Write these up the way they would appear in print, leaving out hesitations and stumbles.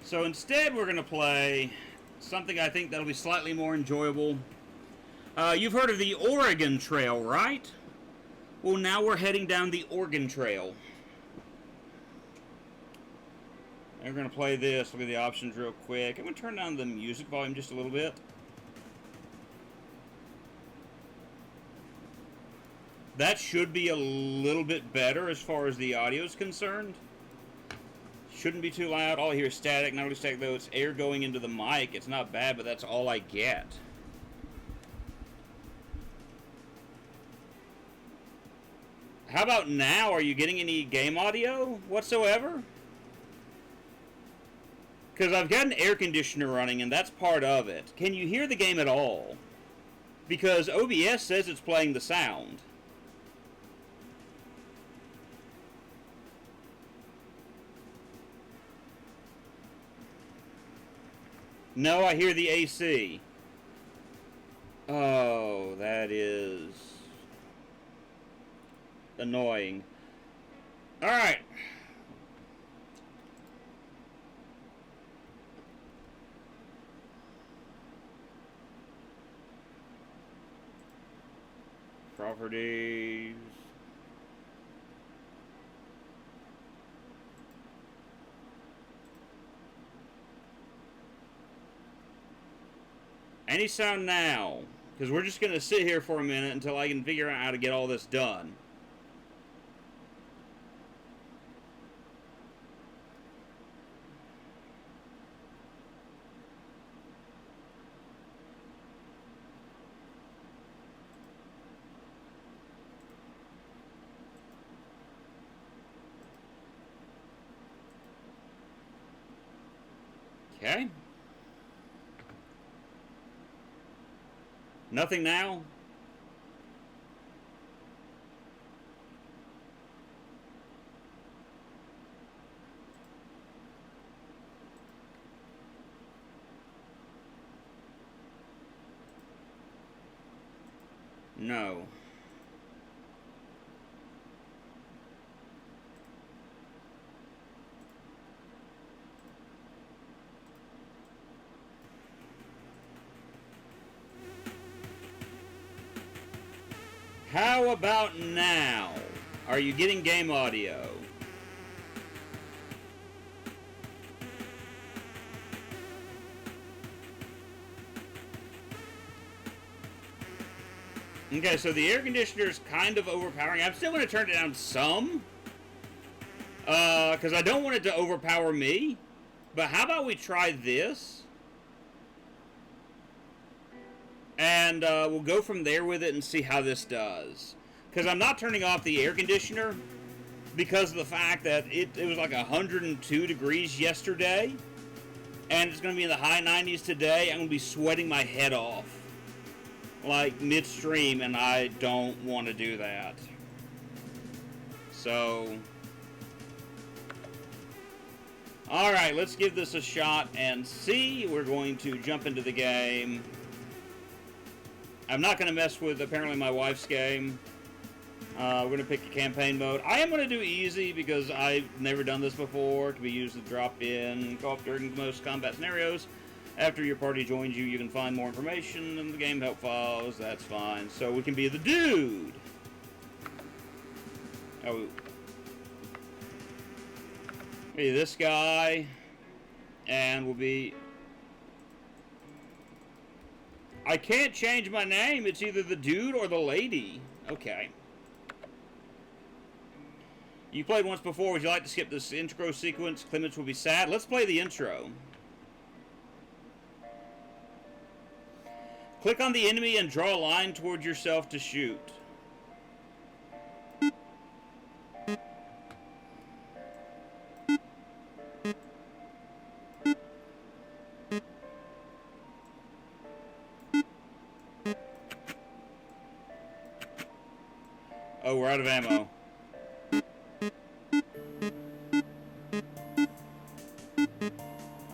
So instead, we're going to play something I think that'll be slightly more enjoyable. You've heard of the Oregon Trail, right? Well, now we're heading down the Oregon Trail. And we're going to play this. Look at the options real quick. I'm going to turn down the music volume just a little bit. That should be a little bit better as far as the audio is concerned. Shouldn't be too loud. All I hear is static. Not really static, though. It's air going into the mic. It's not bad, but that's all I get. How about now? Are you getting any game audio whatsoever? Because I've got an air conditioner running, and that's part of it. Can you hear the game at all? Because OBS says it's playing the sound. No, I hear the AC. Oh, that is annoying. Alright. Properties. Any sound now? Because we're just going to sit here for a minute until I can figure out how to get all this done. Okay. Nothing now? No. How about now? Are you getting game audio? Okay, so the air conditioner is kind of overpowering. I'm still going to turn it down some. Because I don't want it to overpower me. But how about we try this? And we'll go from there with it and see how this does. Because I'm not turning off the air conditioner because of the fact that it was like 102 degrees yesterday. And it's going to be in the high 90s today. I'm going to be sweating my head off. Like midstream, and I don't want to do that. So... Alright, let's give this a shot and see. We're going to jump into the game. I'm not going to mess with, apparently, my wife's game. We're going to pick a campaign mode. I am going to do easy because I've never done this before. It can be used to drop in co-op during most combat scenarios. After your party joins you, you can find more information in the game help files. That's fine. So we can be the dude. Oh. Be this guy. And we'll be... I can't change my name. It's either the dude or the lady. Okay. You played once before. Would you like to skip this intro sequence? Clements will be sad. Let's play the intro. Click on the enemy and draw a line toward yourself to shoot. Oh, we're out of ammo.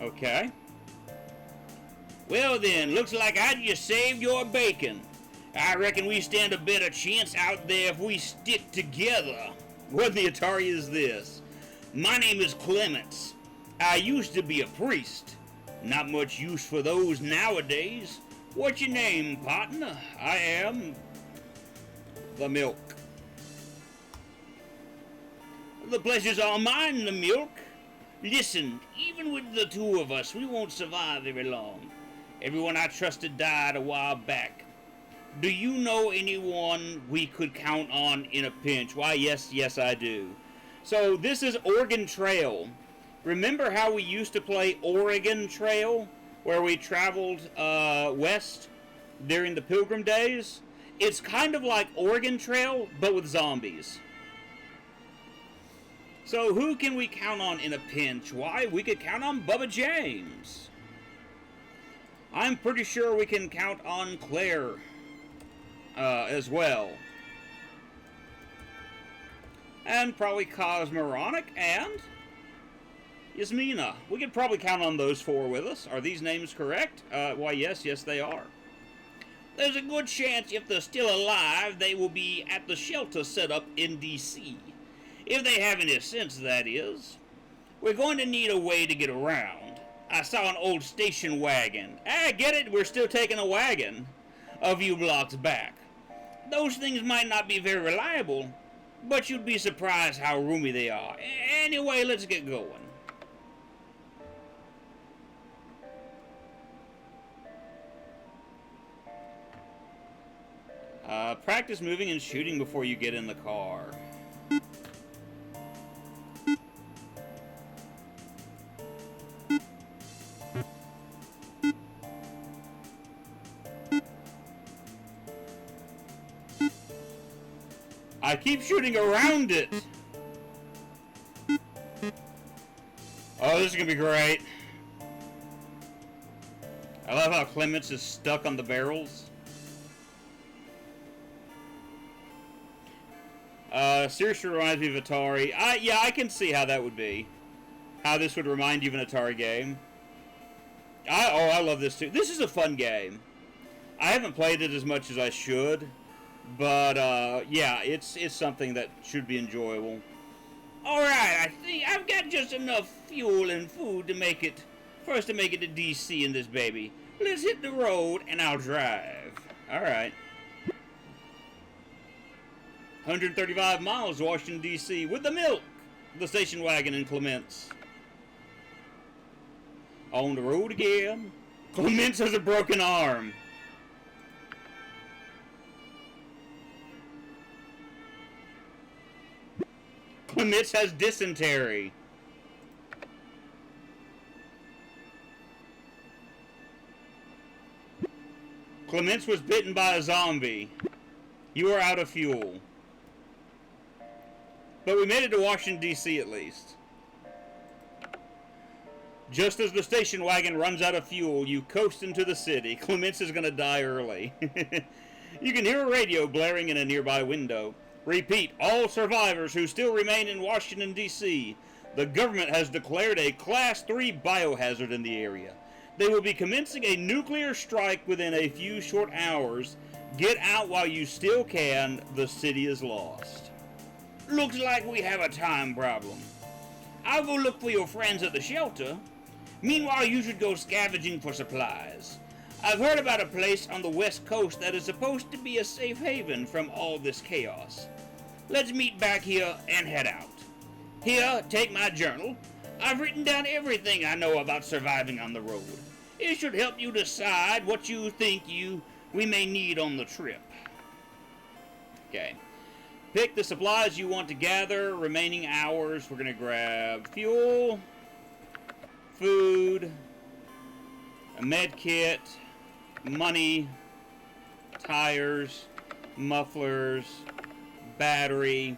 Okay. Well then, looks like I just saved your bacon. I reckon we stand a better chance out there if we stick together. What the Atari is this? My name is Clements. I used to be a priest. Not much use for those nowadays. What's your name, partner? I am the milk. The pleasure's all mine, the milk. Listen, even with the two of us, we won't survive very long. Everyone I trusted died a while back. Do you know anyone we could count on in a pinch? Why, yes, I do. So this is Oregon Trail. Remember how we used to play Oregon Trail, where we traveled west during the Pilgrim days? It's kind of like Oregon Trail, but with zombies. So who can we count on in a pinch? Why, we could count on Bubba James. I'm pretty sure we can count on Claire as well. And probably Cosmoronic and Yasmina. We could probably count on those four with us. Are these names correct? Why, yes, they are. There's a good chance if they're still alive, they will be at the shelter set up in D.C. If they have any sense, that is. We're going to need a way to get around. I saw an old station wagon. Get it? We're still taking a wagon a few blocks back. Those things might not be very reliable, but you'd be surprised how roomy they are. Anyway, let's get going. Practice moving and shooting before you get in the car. I keep shooting around it. Oh, this is gonna be great. I love how Clements is stuck on the barrels. Seriously reminds me of Atari. Yeah, I can see how that would be. How this would remind you of an Atari game. I love this too. This is a fun game. I haven't played it as much as I should, but yeah, it's something that should be enjoyable. All right, I think I've got just enough fuel and food to make it to DC in this baby. Let's hit the road and I'll drive. All right. 135 miles to Washington, D.C. with the milk, the station wagon, and Clements. On the road again. Clements has a broken arm. Clements has dysentery. Clements was bitten by a zombie. You are out of fuel. But we made it to Washington, D.C. at least. Just as the station wagon runs out of fuel, you coast into the city. Clements is going to die early. You can hear a radio blaring in a nearby window. Repeat, all survivors who still remain in Washington, D.C. The government has declared a Class 3 biohazard in the area. They will be commencing a nuclear strike within a few short hours. Get out while you still can. The city is lost. Looks like we have a time problem. I'll go look for your friends at the shelter. Meanwhile, you should go scavenging for supplies. I've heard about a place on the west coast that is supposed to be a safe haven from all this chaos. Let's meet back here and head out. Here, take my journal. I've written down everything I know about surviving on the road. It should help you decide what you think we may need on the trip. Okay. Pick the supplies you want to gather. Remaining hours, we're going to grab fuel, food, a med kit, money, tires, mufflers, battery.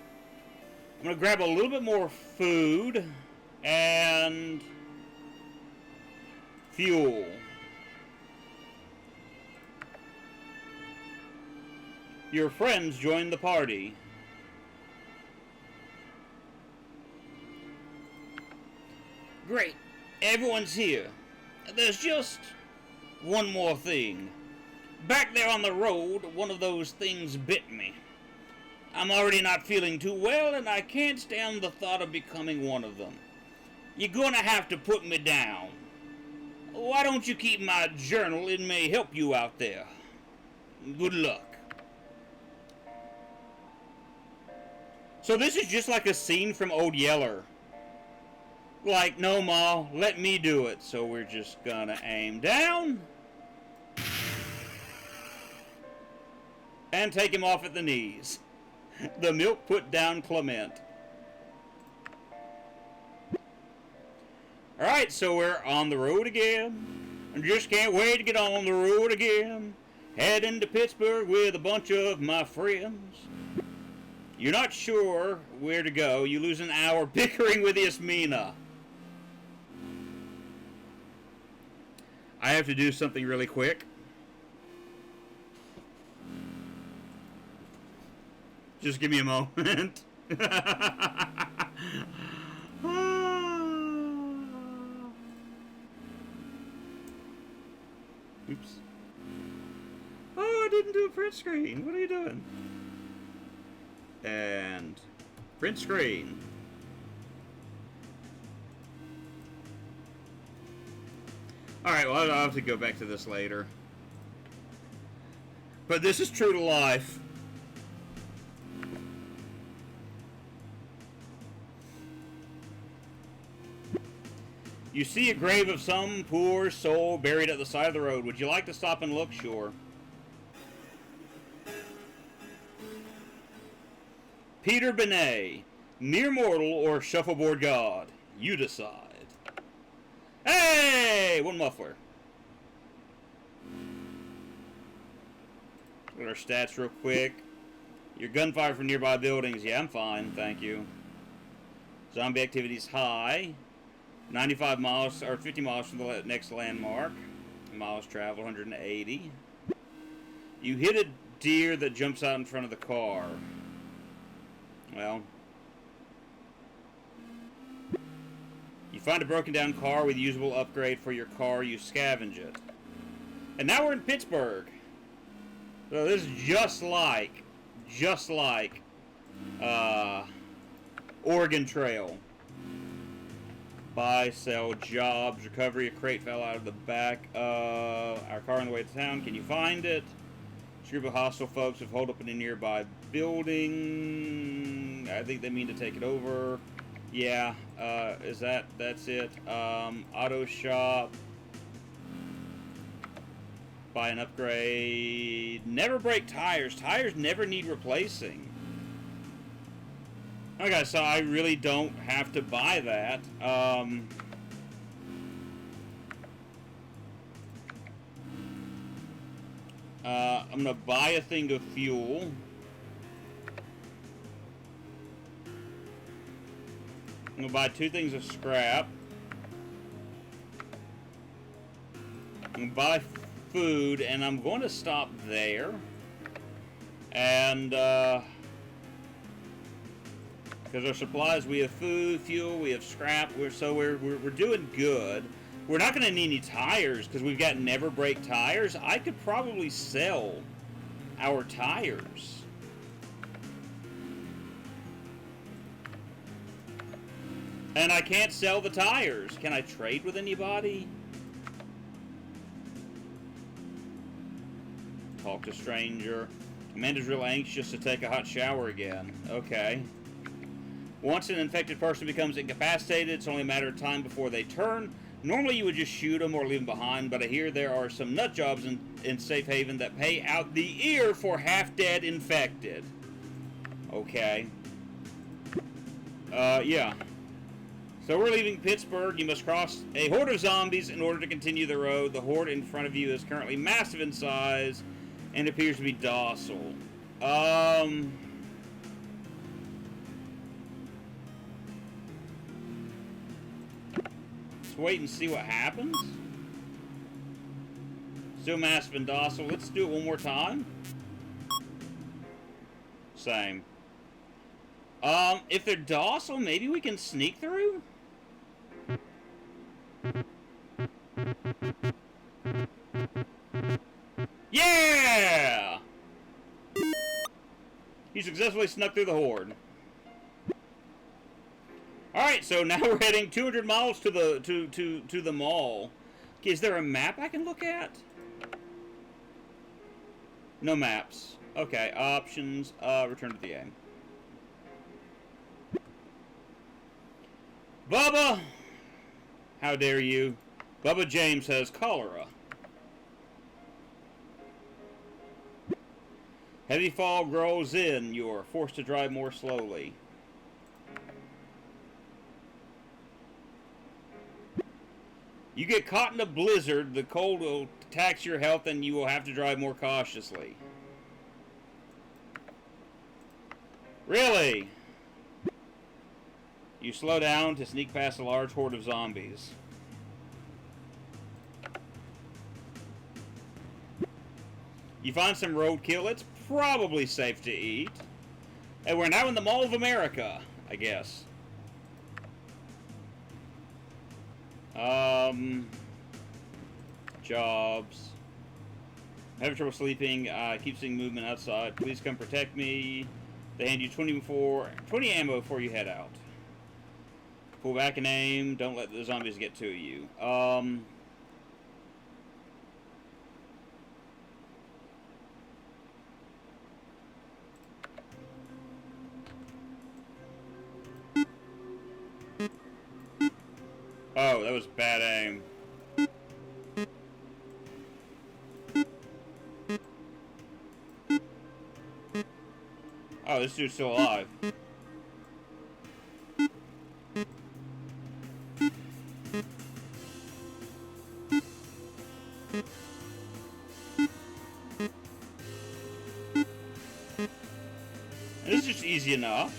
I'm going to grab a little bit more food and fuel. Your friends join the party. Great. Everyone's here. There's just one more thing. Back there on the road, one of those things bit me. I'm already not feeling too well, and I can't stand the thought of becoming one of them. You're gonna have to put me down. Why don't you keep my journal? It may help you out there. Good luck. So this is just like a scene from Old Yeller. Like, no, Ma, let me do it. So we're just gonna aim down. And take him off at the knees. The milk put down Clement. Alright, so we're on the road again. I just can't wait to get on the road again. Heading to Pittsburgh with a bunch of my friends. You're not sure where to go. You lose an hour bickering with Yasmina. I have to do something really quick. Just give me a moment. Oops. Oh, I didn't do a print screen. What are you doing? And print screen. Alright, well, I'll have to go back to this later. But this is true to life. You see a grave of some poor soul buried at the side of the road. Would you like to stop and look? Sure. Peter Benet, mere mortal or shuffleboard god? You decide. Hey! One muffler. Look at our stats real quick. Your gunfire from nearby buildings. Yeah, I'm fine, thank you. Zombie activity's high. 95 miles, or 50 miles from the next landmark. Miles traveled, 180. You hit a deer that jumps out in front of the car. Well. You find a broken down car with usable upgrade for your car. You scavenge it. And now we're in Pittsburgh. So this is just like Oregon Trail. Buy, sell, jobs, recovery. A crate fell out of the back of our car on the way to town. Can you find it? A group of hostile folks have holed up in a nearby building. I think they mean to take it over. Yeah, that's it. Auto shop. Buy an upgrade. Never break tires. Tires never need replacing. Okay, so I really don't have to buy that. I'm gonna buy a thing of fuel. I'm gonna buy 2 things of scrap. I'm gonna buy food, and I'm going to stop there. And, because our supplies, we have food, fuel, we have scrap, we're doing good. We're not going to need any tires because we've got never break tires. I could probably sell our tires. And I can't sell the tires. Can I trade with anybody? Talk to stranger. Amanda's real anxious to take a hot shower again. Okay. Once an infected person becomes incapacitated, it's only a matter of time before they turn. Normally you would just shoot them or leave them behind, but I hear there are some nut jobs in Safe Haven that pay out the ear for half-dead infected. Okay. Yeah. So we're leaving Pittsburgh. You must cross a horde of zombies in order to continue the road. The horde in front of you is currently massive in size and appears to be docile. Let's wait and see what happens. Still massive and docile. Let's do it one more time. Same. If they're docile, maybe we can sneak through? Yeah! He successfully snuck through the horde. All right, so now we're heading 200 miles to the to the mall. Is there a map I can look at? No maps. Okay, options. Return to the game. Bubba, how dare you? Bubba James has cholera. Heavy fog grows in. You are forced to drive more slowly. You get caught in a blizzard. The cold will tax your health and you will have to drive more cautiously. Really? You slow down to sneak past a large horde of zombies. You find some roadkill. It's probably safe to eat. And we're now in the Mall of America, I guess. Jobs. Having trouble sleeping. Keep seeing movement outside. Please come protect me. They hand you 20 ammo before you head out. Pull back and aim. Don't let the zombies get to you. Oh, that was bad aim. Oh, this dude's still alive. This is just easy enough.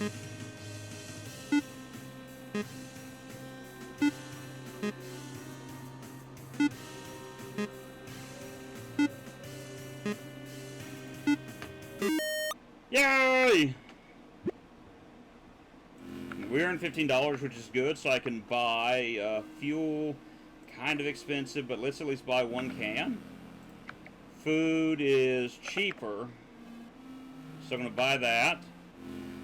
Yay! We earned $15, which is good, so I can buy fuel. Kind of expensive, but let's at least buy one can. Food is cheaper, so I'm going to buy that.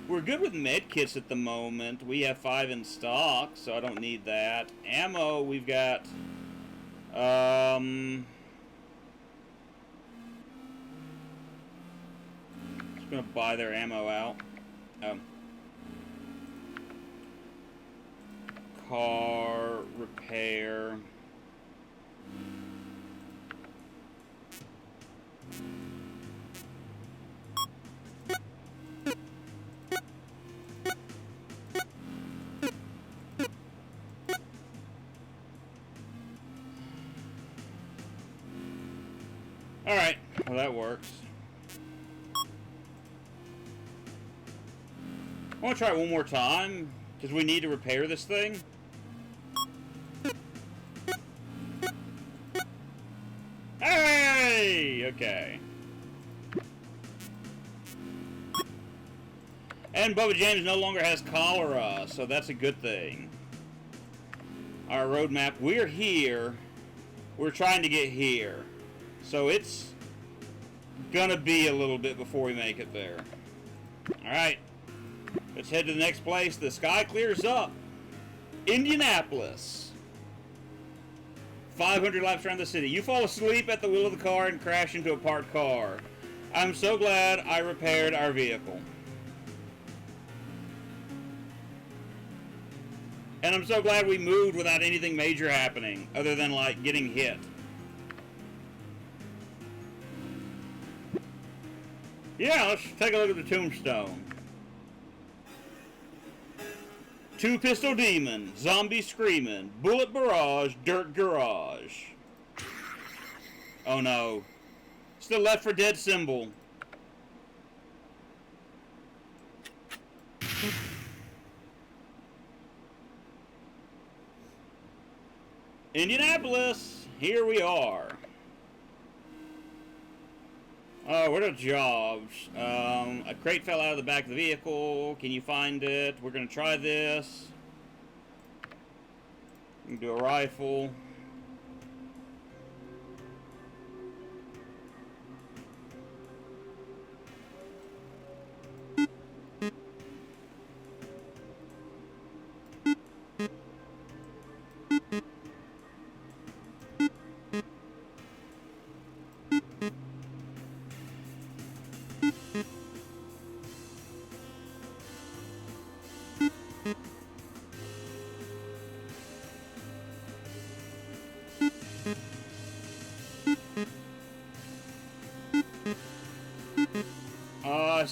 We're good with med kits at the moment. We have 5 in stock, so I don't need that. Ammo, we've got... just going to buy their ammo out. Car, repair... Alright, well that works. I want to try it one more time, because we need to repair this thing. Hey! Okay. And Bubba James no longer has cholera, so that's a good thing. Our roadmap, we're here. We're trying to get here. So it's gonna be a little bit before we make it there. Alright. Let's head to the next place. The sky clears up. Indianapolis. 500 laps around the city. You fall asleep at the wheel of the car and crash into a parked car. I'm so glad I repaired our vehicle. And I'm so glad we moved without anything major happening, other than, like, getting hit. Yeah, let's take a look at the tombstone. 2 pistol demon, zombie screaming, bullet barrage, dirt garage. Oh no. It's the Left 4 Dead symbol. Indianapolis, here we are. What are jobs? A crate fell out of the back of the vehicle. Can you find it? We're gonna try this. We can do a rifle.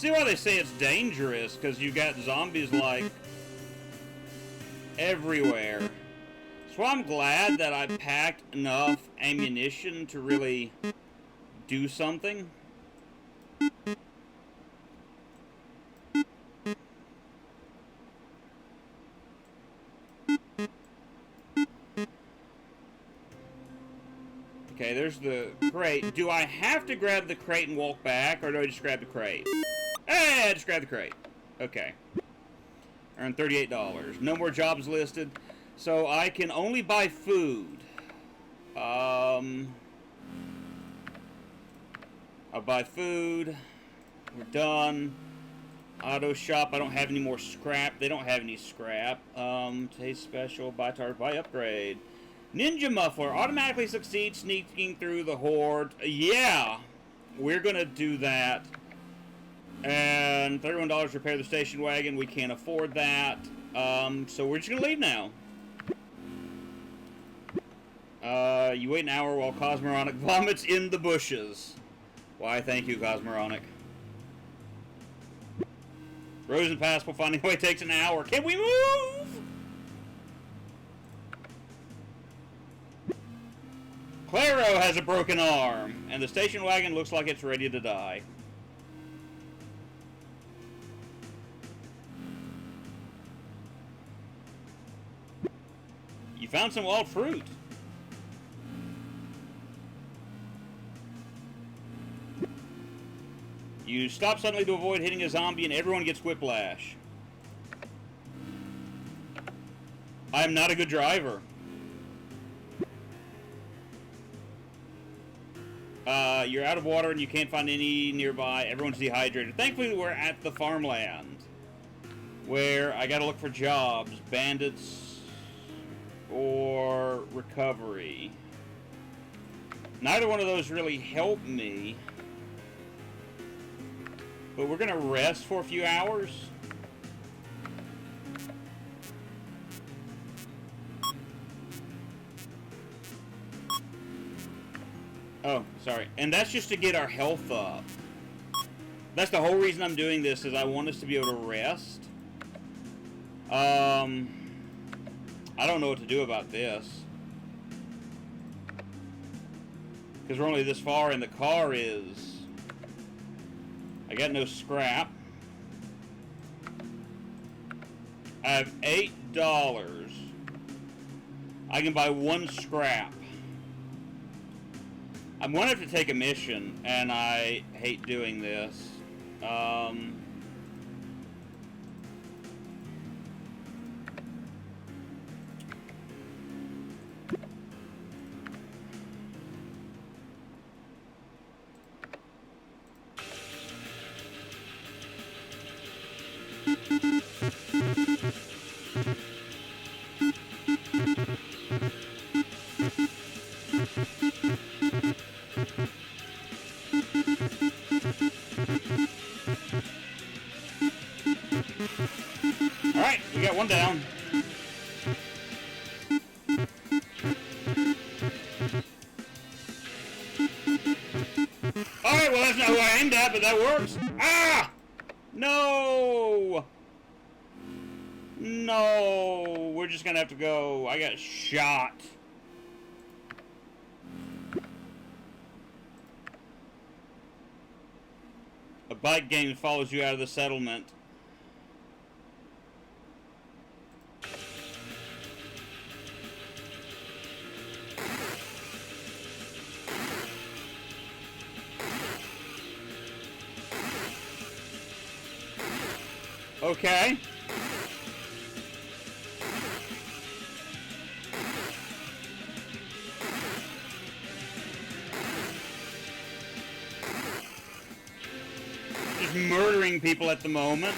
see why they say it's dangerous, because you got zombies, like, everywhere. So I'm glad that I packed enough ammunition to really do something. Okay, there's the crate. Do I have to grab the crate and walk back, or do I just grab the crate? Hey, I just grabbed the crate. Okay. Earned $38. No more jobs listed. So I can only buy food. I'll buy food. We're done. Auto shop. I don't have any more scrap. They don't have any scrap. Taste special. Buy target. Buy upgrade. Ninja muffler. Automatically succeeds sneaking through the horde. Yeah. We're going to do that. And $31 repair the station wagon. We can't afford that. So we're just going to leave now. You wait an hour while Cosmoronic vomits in the bushes. Why, thank you, Cosmoronic. Rosen Pass will finding a way takes an hour. Can we move? Claro has a broken arm, and the station wagon looks like it's ready to die. You found some wild fruit. You stop suddenly to avoid hitting a zombie and everyone gets whiplash. I am not a good driver. You're out of water and you can't find any nearby. Everyone's dehydrated. Thankfully, we're at the farmland, where I gotta look for jobs, bandits, or recovery. Neither one of those really help me. But we're gonna rest for a few hours. Oh, sorry. And that's just to get our health up. That's the whole reason I'm doing this, is I want us to be able to rest. I don't know what to do about this. Because we're only this far and the car is... I got no scrap. I have $8. I can buy one scrap. I'm going to have to take a mission, and I hate doing this. Alright, we got one down. Alright, well that's not who I aimed at, but that works. Ah! No! No! We're just gonna have to go. I got shot. A bike game follows you out of the settlement. Okay. Just murdering people at the moment.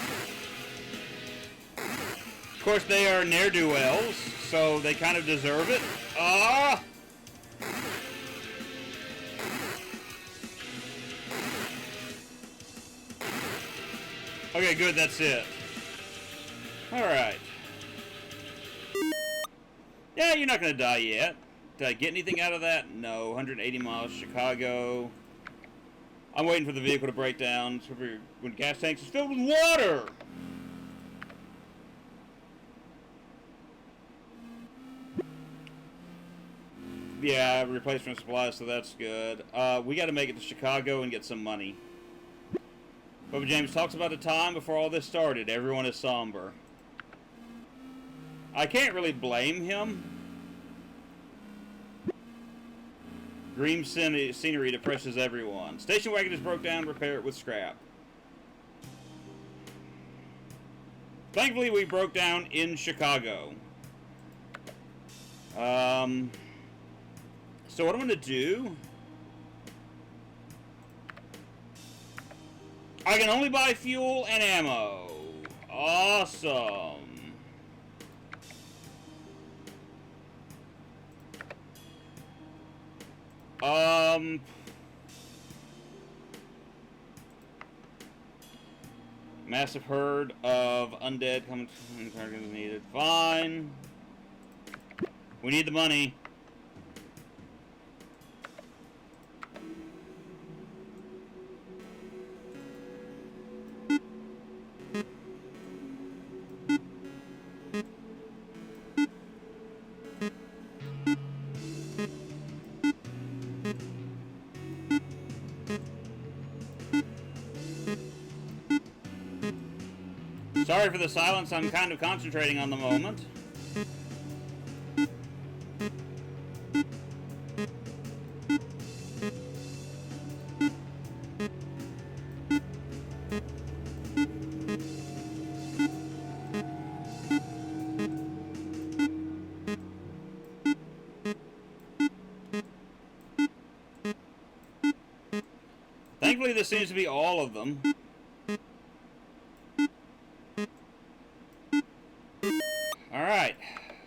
Of course, they are ne'er-do-wells, so they kind of deserve it. Ah! Okay, good, that's it. Alright. Yeah, you're not gonna die yet. Did I get anything out of that? No. 180 miles, Chicago. I'm waiting for the vehicle to break down when gas tanks is filled with water. Yeah, replacement supplies, so that's good. We got to make it to Chicago and get some money. Bubba James talks about a time before all this started. Everyone is somber. I can't really blame him. Green scenery depresses everyone. Station wagon is broke down. Repair it with scrap. Thankfully, we broke down in Chicago. So what I'm going to do... I can only buy fuel and ammo. Awesome. Massive herd of undead coming targets needed. Fine. We need the money. Sorry for the silence, I'm kind of concentrating on the moment. Thankfully, this seems to be all of them. Alright.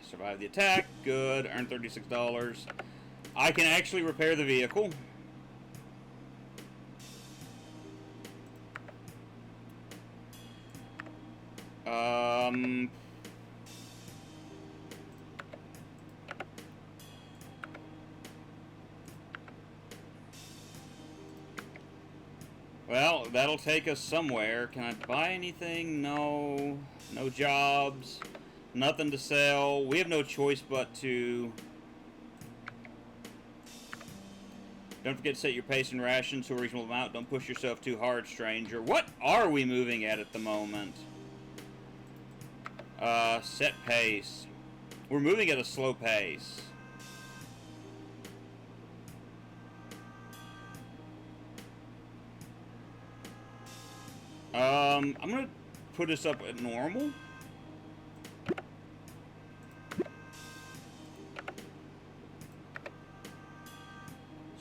Survive the attack. Good. Earn $36. I can actually repair the vehicle. Well, that'll take us somewhere. Can I buy anything? No. No jobs. Nothing to sell. We have no choice but to... Don't forget to set your pace and rations to a reasonable amount. Don't push yourself too hard, stranger. What are we moving at the moment? Set pace. We're moving at a slow pace. I'm gonna put this up at normal.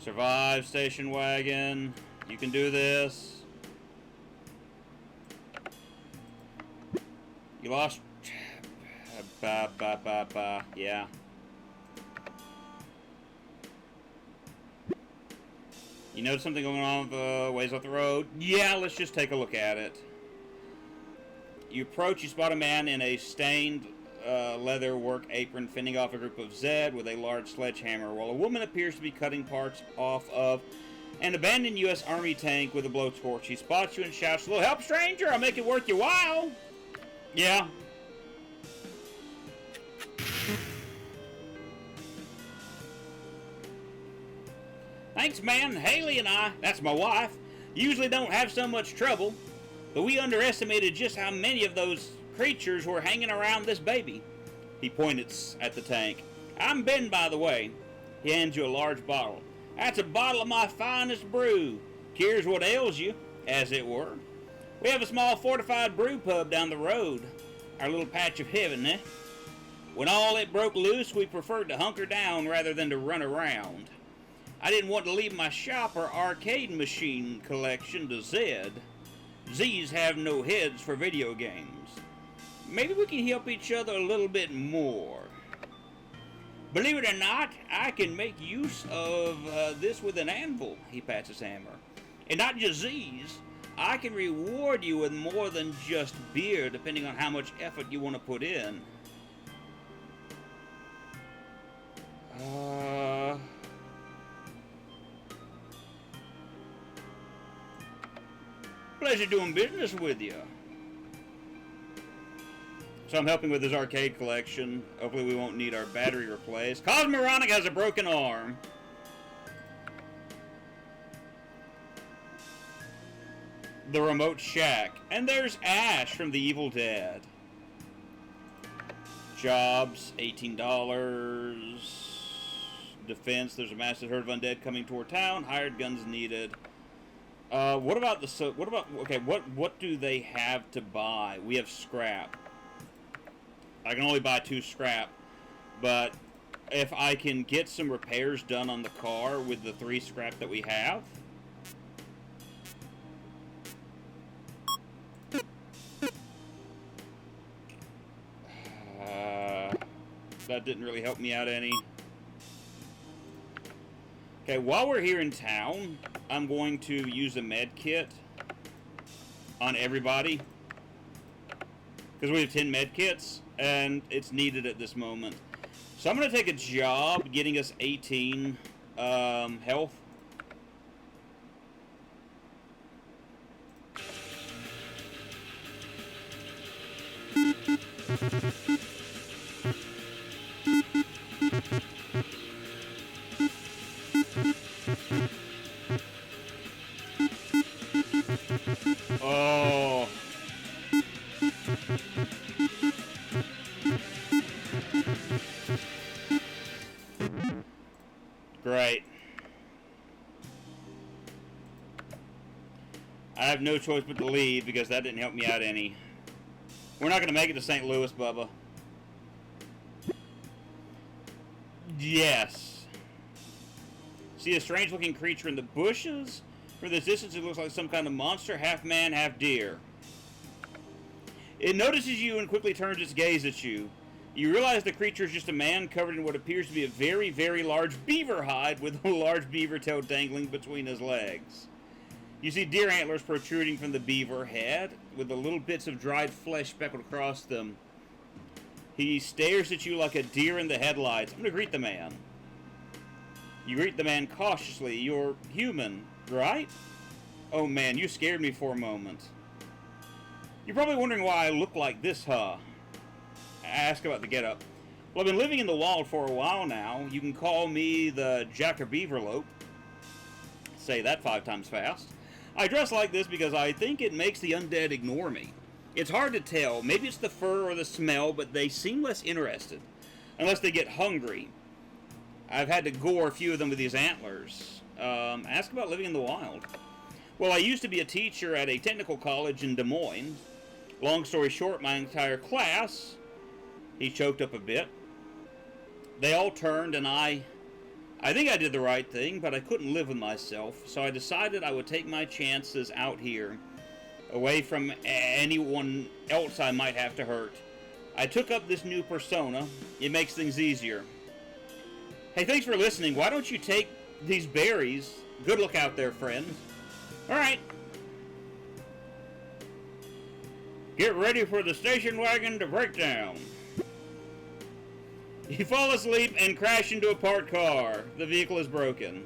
Survive, station wagon. You can do this. You lost... Yeah. You notice something going on ways off the road? Yeah, let's just take a look at it. You approach, you spot a man in a stained leather work apron fending off a group of Zed with a large sledgehammer, while a woman appears to be cutting parts off of an abandoned U.S. Army tank with a blowtorch. He spots you and shouts, "Little help, stranger! I'll make it worth your while!" Yeah. Thanks, man. Haley and I, that's my wife, usually don't have so much trouble, but we underestimated just how many of those creatures were hanging around this baby. He pointed at the tank. I'm Ben, by the way. He hands you a large bottle. That's a bottle of my finest brew. Cures what ails you, as it were. We have a small fortified brew pub down the road. Our little patch of heaven, eh? When all it broke loose, we preferred to hunker down rather than to run around. I didn't want to leave my shop or arcade machine collection to Zed. Z's have no heads for video games. Maybe we can help each other a little bit more. Believe it or not, I can make use of this with an anvil, he pats his hammer. And not just Z's. I can reward you with more than just beer, depending on how much effort you want to put in. Pleasure doing business with you. So I'm helping with his arcade collection. Hopefully we won't need our battery replaced. Cosmoronic has a broken arm. The remote shack. And there's Ash from The Evil Dead. Jobs, $18. Defense, there's a massive herd of undead coming toward town. Hired guns needed. What about what do they have to buy? We have scrap. I can only buy 2 scrap, but if I can get some repairs done on the car with the 3 scrap that we have. That didn't really help me out any. Okay, while we're here in town, I'm going to use a med kit on everybody. Because we have 10 med kits, and it's needed at this moment. So I'm going to take a job getting us 18 health. Oh. Great. I have no choice but to leave because that didn't help me out any. We're not going to make it to St. Louis, Bubba. Yes. See a strange-looking creature in the bushes? From this distance, it looks like some kind of monster, half man, half deer. It notices you and quickly turns its gaze at you. You realize the creature is just a man covered in what appears to be a very, very large beaver hide with a large beaver tail dangling between his legs. You see deer antlers protruding from the beaver head with the little bits of dried flesh speckled across them. He stares at you like a deer in the headlights. I'm going to greet the man. You greet the man cautiously. You're human, right? Oh man, you scared me for a moment. You're probably wondering why I look like this, huh? Ask about the getup. Well, I've been living in the wild for a while now. You can call me the Jacker Beaverlope. Say that 5 times fast. I dress like this because I think it makes the undead ignore me. It's hard to tell. Maybe it's the fur or the smell, but they seem less interested. Unless they get hungry. I've had to gore a few of them with these antlers. Ask about living in the wild. Well, I used to be a teacher at a technical college in Des Moines. Long story short, my entire class... He choked up a bit. They all turned, and I think I did the right thing, but I couldn't live with myself, so I decided I would take my chances out here, away from anyone else I might have to hurt. I took up this new persona. It makes things easier. Hey, thanks for listening. Why don't you take these berries? Good luck out there, friends. All right. Get ready for the station wagon to break down. You fall asleep and crash into a parked car. The vehicle is broken.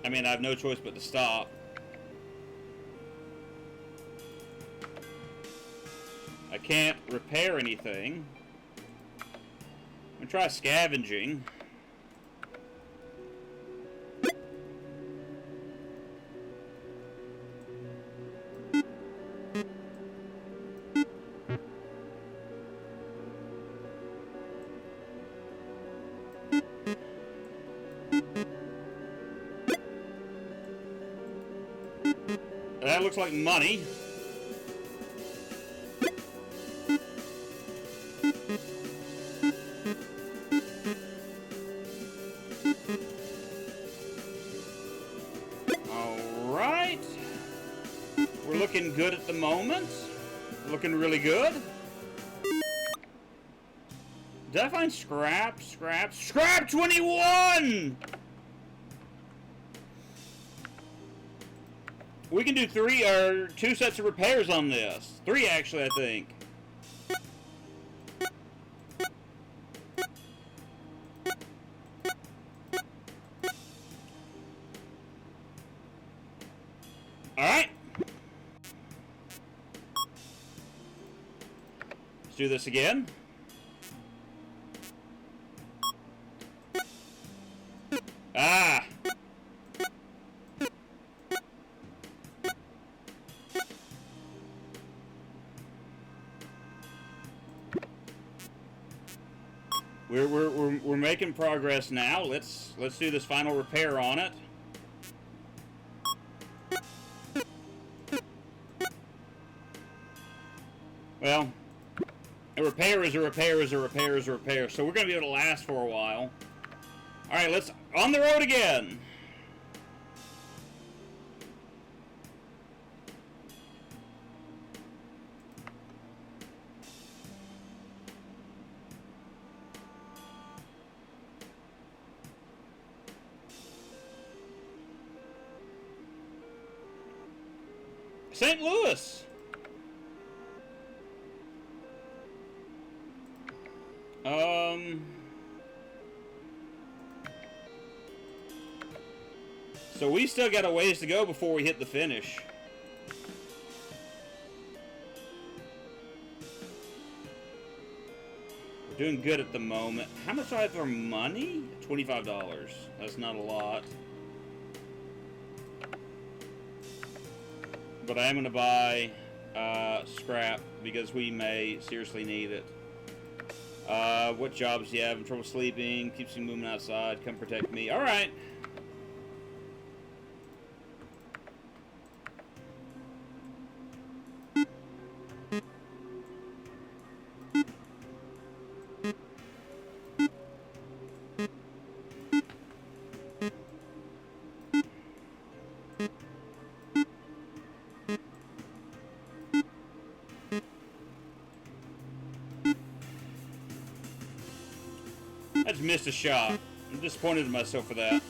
I mean, I have no choice but to stop. I can't repair anything. I'm gonna try scavenging. That looks like money. Alright. We're looking good at the moment. Looking really good. Did I find scrap? Scrap 21! We can do 2 sets of repairs on this. 3 actually, I think. do this again. Ah! We're making progress now. Let's do this final repair on it. Well, a repair is a repair is a repair is a repair. So we're gonna be able to last for a while. All right, let's on the road again. St. Louis. So we still got a ways to go before we hit the finish. We're doing good at the moment. How much do I have for money? $25. That's not a lot. But I am going to buy scrap because we may seriously need it. What jobs do you have? Trouble sleeping, keeps you moving outside, come protect me. Alright. I just missed a shot. I'm disappointed in myself for that.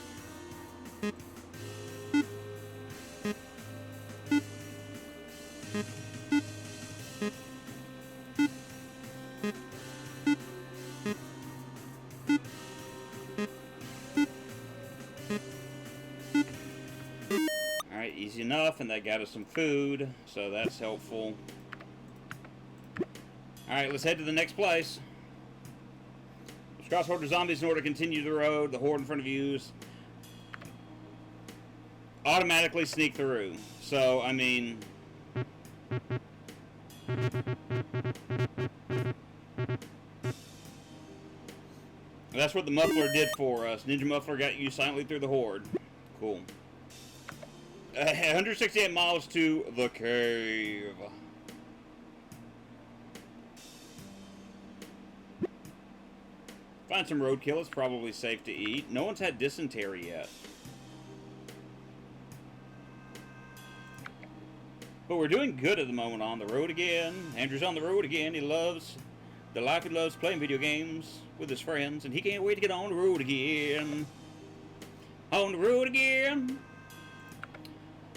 Alright, easy enough, and that got us some food, so that's helpful. Alright, let's head to the next place. Cross horde of zombies in order to continue the road. The horde in front of you automatically sneak through. So, I mean... that's what the muffler did for us. Ninja Muffler got you silently through the horde. Cool. 168 miles to the cave. Find some roadkill. It's probably safe to eat. No one's had dysentery yet. But we're doing good at the moment. On the road again. Andrew's on the road again. He loves playing video games with his friends, and he can't wait to get on the road again. On the road again.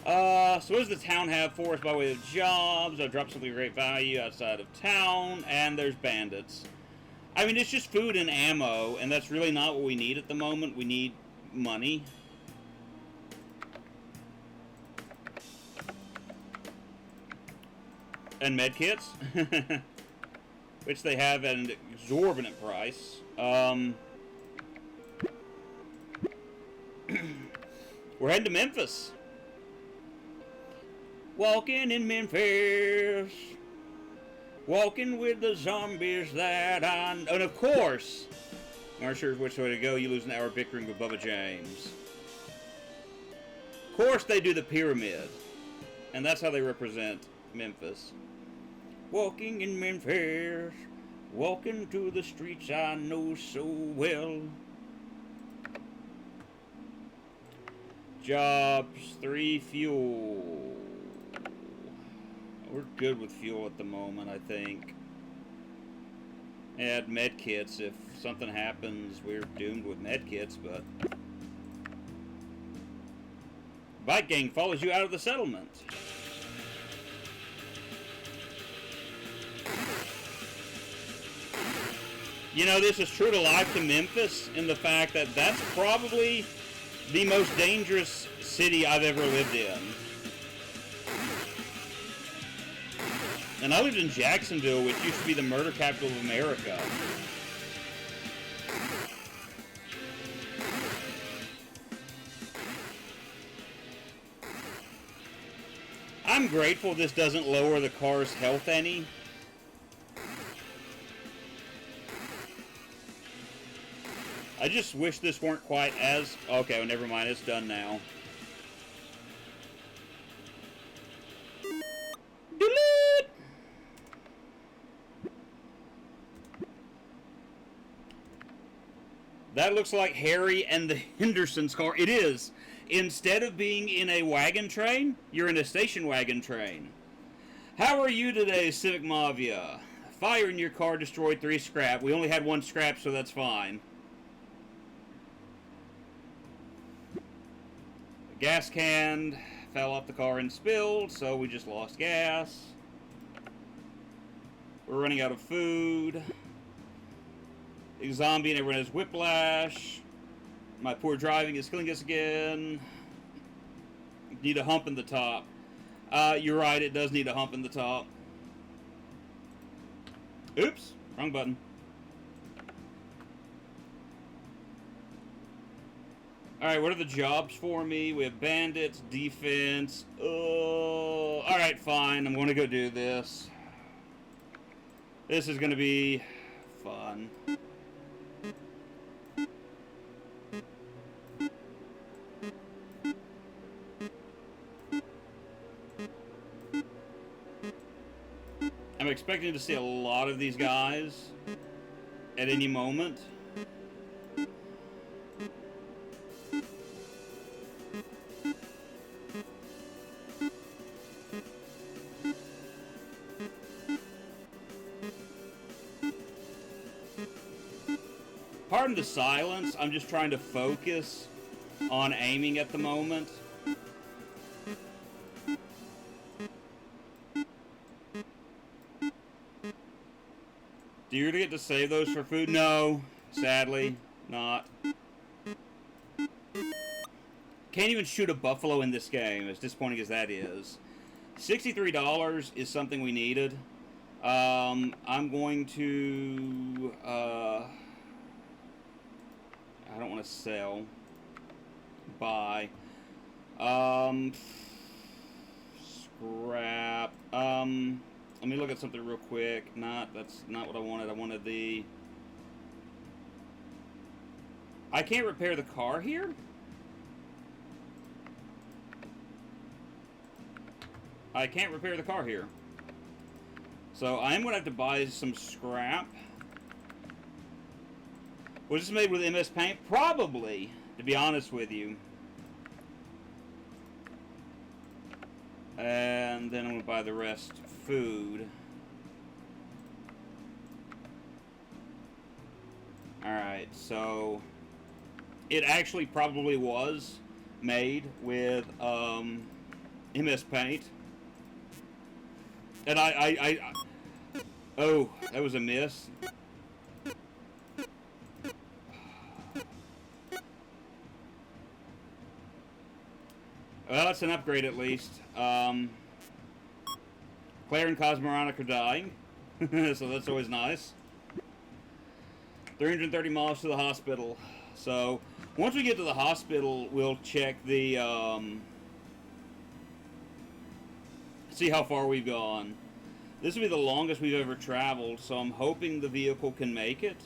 So what does the town have for us by way of jobs? I've dropped something of great value outside of town, and there's bandits. I mean, it's just food and ammo, and that's really not what we need at the moment. We need money. And medkits. Which they have at an exorbitant price. We're heading to Memphis. Walking in Memphis. Walking with the zombies that I... and of course, not sure which way to go. You lose an hour bickering with Bubba James. Of course they do the pyramid. And that's how they represent Memphis. Walking in Memphis. Walking through the streets I know so well. Jobs, 3 fuel. We're good with fuel at the moment, I think. Add medkits. If something happens, we're doomed with medkits, but... Bike gang follows you out of the settlement. You know, this is true to life to Memphis in the fact that that's probably the most dangerous city I've ever lived in. And I lived in Jacksonville, which used to be the murder capital of America. I'm grateful this doesn't lower the car's health any. I just wish this weren't quite as... Okay, well, never mind. It's done now. Delete! That looks like Harry and the Hendersons' car. It is. Instead of being in a wagon train, you're in a station wagon train. How are you today, Civic Mafia? Fire in your car destroyed 3 scrap. We only had 1 scrap, so that's fine. The gas can fell off the car and spilled, so we just lost gas. We're running out of food. A zombie and everyone has whiplash. My poor driving is killing us again. Need a hump in the top. You're right, it does need a hump in the top. Oops, wrong button. Alright, what are the jobs for me? We have bandits, defense. Oh, alright, fine. I'm going to go do this. This is going to be fun. I'm expecting to see a lot of these guys at any moment. Pardon the silence, I'm just trying to focus on aiming at the moment. Do you get to save those for food? No, sadly, not. Can't even shoot a buffalo in this game, as disappointing as that is. $63 is something we needed. I'm going to, I don't want to sell. Buy. Scrap. Let me look at something real quick. That's not what I wanted. I wanted the... I can't repair the car here? I can't repair the car here. So I am going to have to buy some scrap. Was this made with MS Paint? Probably, to be honest with you. And then I'm going to buy the rest food. Alright, so it actually probably was made with MS Paint. And oh, that was a miss. Well, that's an upgrade at least. Claire and Cosmoronic are dying, so that's always nice. 330 miles to the hospital. So, once we get to the hospital, we'll check the, see how far we've gone. This will be the longest we've ever traveled, so I'm hoping the vehicle can make it.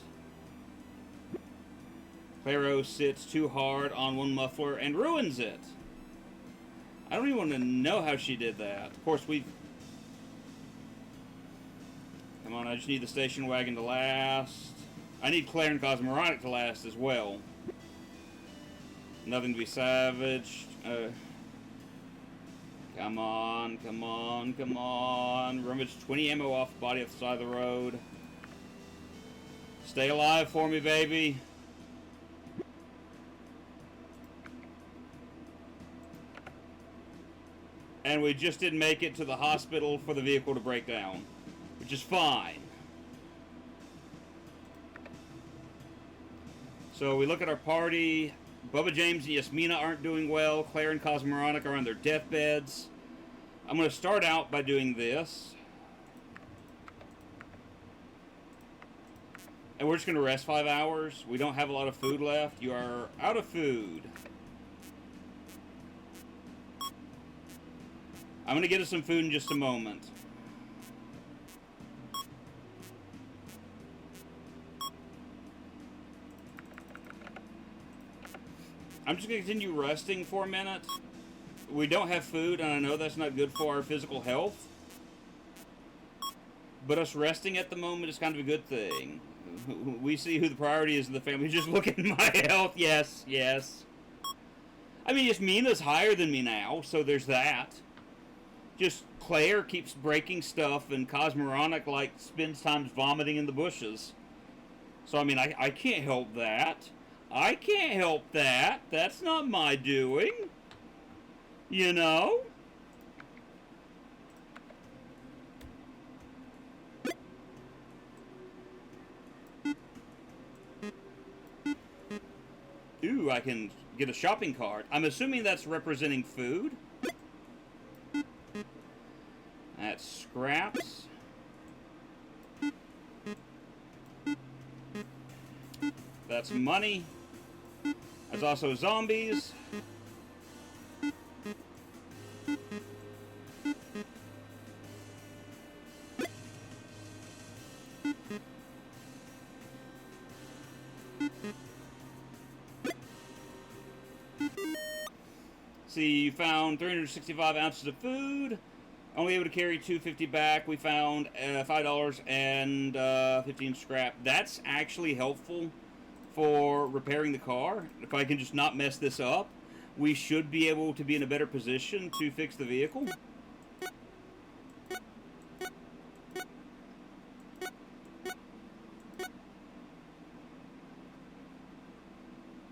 Claro sits too hard on one muffler and ruins it. I don't even want to know how she did that. Of course, we've... Come on, I just need the station wagon to last. I need Claire and Cosmoronic to last as well. Nothing to be savaged. Come on, come on, come on. Rummage 20 ammo off the body off the side of the road. Stay alive for me, baby. And we just didn't make it to the hospital for the vehicle to break down, which is fine. So we look at our party. Bubba James and Yasmina aren't doing well. Claire and Cosmoronic are on their deathbeds. I'm going to start out by doing this. And we're just going to rest 5 hours. We don't have a lot of food left. You are out of food. I'm going to get us some food in just a moment. I'm just going to continue resting for a minute. We don't have food, and I know that's not good for our physical health. But us resting at the moment is kind of a good thing. We see who the priority is in the family. Just look at my health. Yes, yes. I mean, Yasmina's higher than me now, so there's that. Just Claire keeps breaking stuff, and Cosmoronic, like, spends times vomiting in the bushes. So, I mean, I can't help that. I can't help that. That's not my doing. You know? Ooh, I can get a shopping cart. I'm assuming that's representing food. That's scraps. That's money. There's also zombies. See, you found 365 ounces of food. Only able to carry 250 back. We found $5 and 15 scrap. That's actually helpful for repairing the car. If I can just not mess this up, we should be able to be in a better position to fix the vehicle.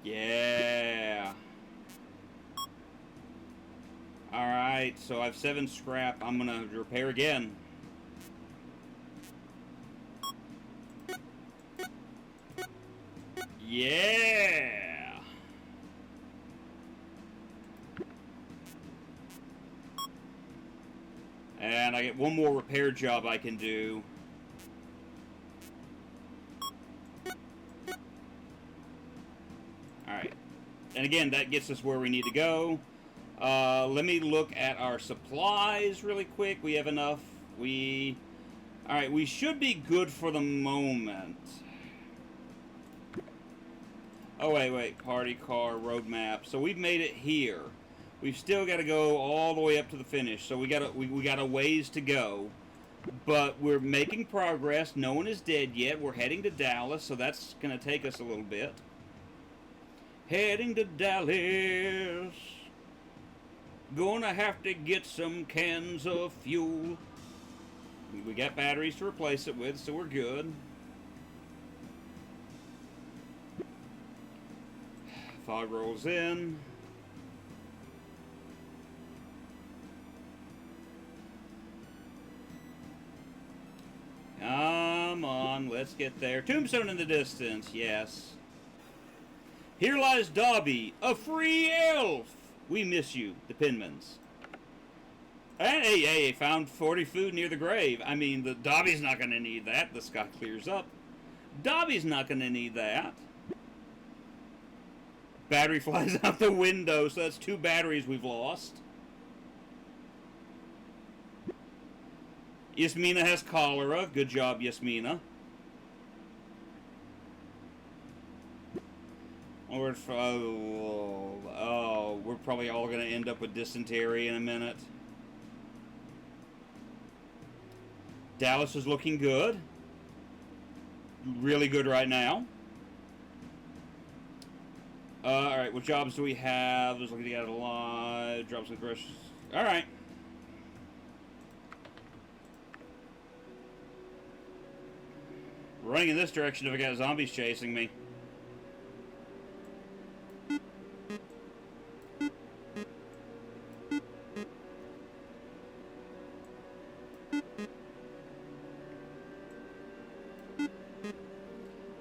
Yeah. Alright, so I have 7 scrap. I'm gonna repair again. Yeah! And I get one more repair job I can do. Alright. And again, that gets us where we need to go. Let me look at our supplies really quick. We have enough. Alright, we should be good for the moment. Oh, wait. Party car, roadmap. So we've made it here. We've still got to go all the way up to the finish. So we got a ways to go. But we're making progress. No one is dead yet. We're heading to Dallas, so that's going to take us a little bit. Heading to Dallas. Gonna have to get some cans of fuel. We got batteries to replace it with, so we're good. Fog rolls in. Come on, let's get there. Tombstone in the distance, yes. Here lies Dobby, a free elf. We miss you, the Penmans. And hey, found 40 food near the grave. I mean, the Dobby's not going to need that. The sky clears up. Dobby's not going to need that. Battery flies out the window, so that's 2 batteries we've lost. Yasmina has cholera. Good job, Yasmina. We're probably all going to end up with dysentery in a minute. Dallas is looking good. Really good right now. Alright, what jobs do we have? Just looking to get alive. Drops and brushes. Alright. Running in this direction if I got zombies chasing me.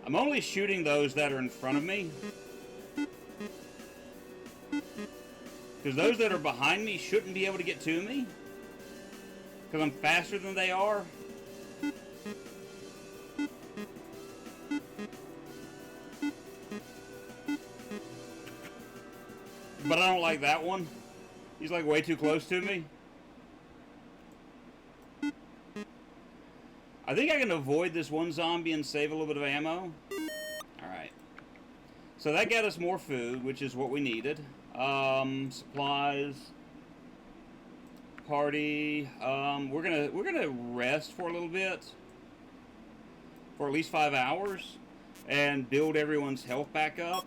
I'm only shooting those that are in front of me. Because those that are behind me shouldn't be able to get to me. Because I'm faster than they are. but I don't like that one. He's like way too close to me. I think I can avoid this one zombie and save a little bit of ammo. Alright. So that got us more food, which is what we needed. Supplies. Party. We're gonna rest for a little bit. For at least 5 hours. And build everyone's health back up.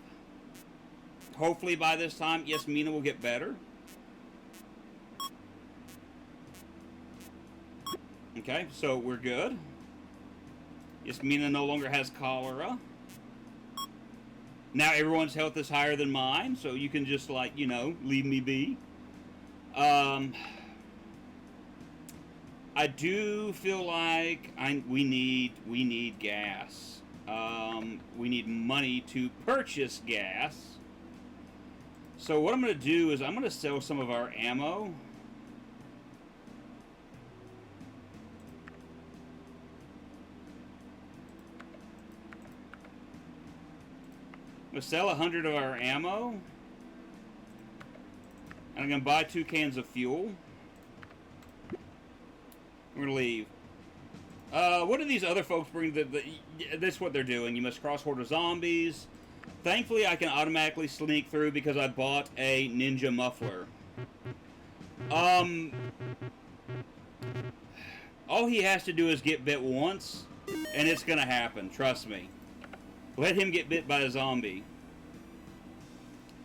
Hopefully by this time, yes, Mina will get better. Okay, so we're good. Yes, Mina no longer has cholera. Now everyone's health is higher than mine, so you can just, like, you know, leave me be. I do feel like we need gas. We need money to purchase gas. So what I'm going to do is I'm going to sell some of our ammo. I'm going to sell 100 of our ammo. And I'm going to buy 2 cans of fuel. We're going to leave. What do these other folks bring? This is what they're doing. You must cross horde of zombies. Thankfully, I can automatically sneak through because I bought a ninja muffler. All he has to do is get bit once, and it's going to happen. Trust me. Let him get bit by a zombie.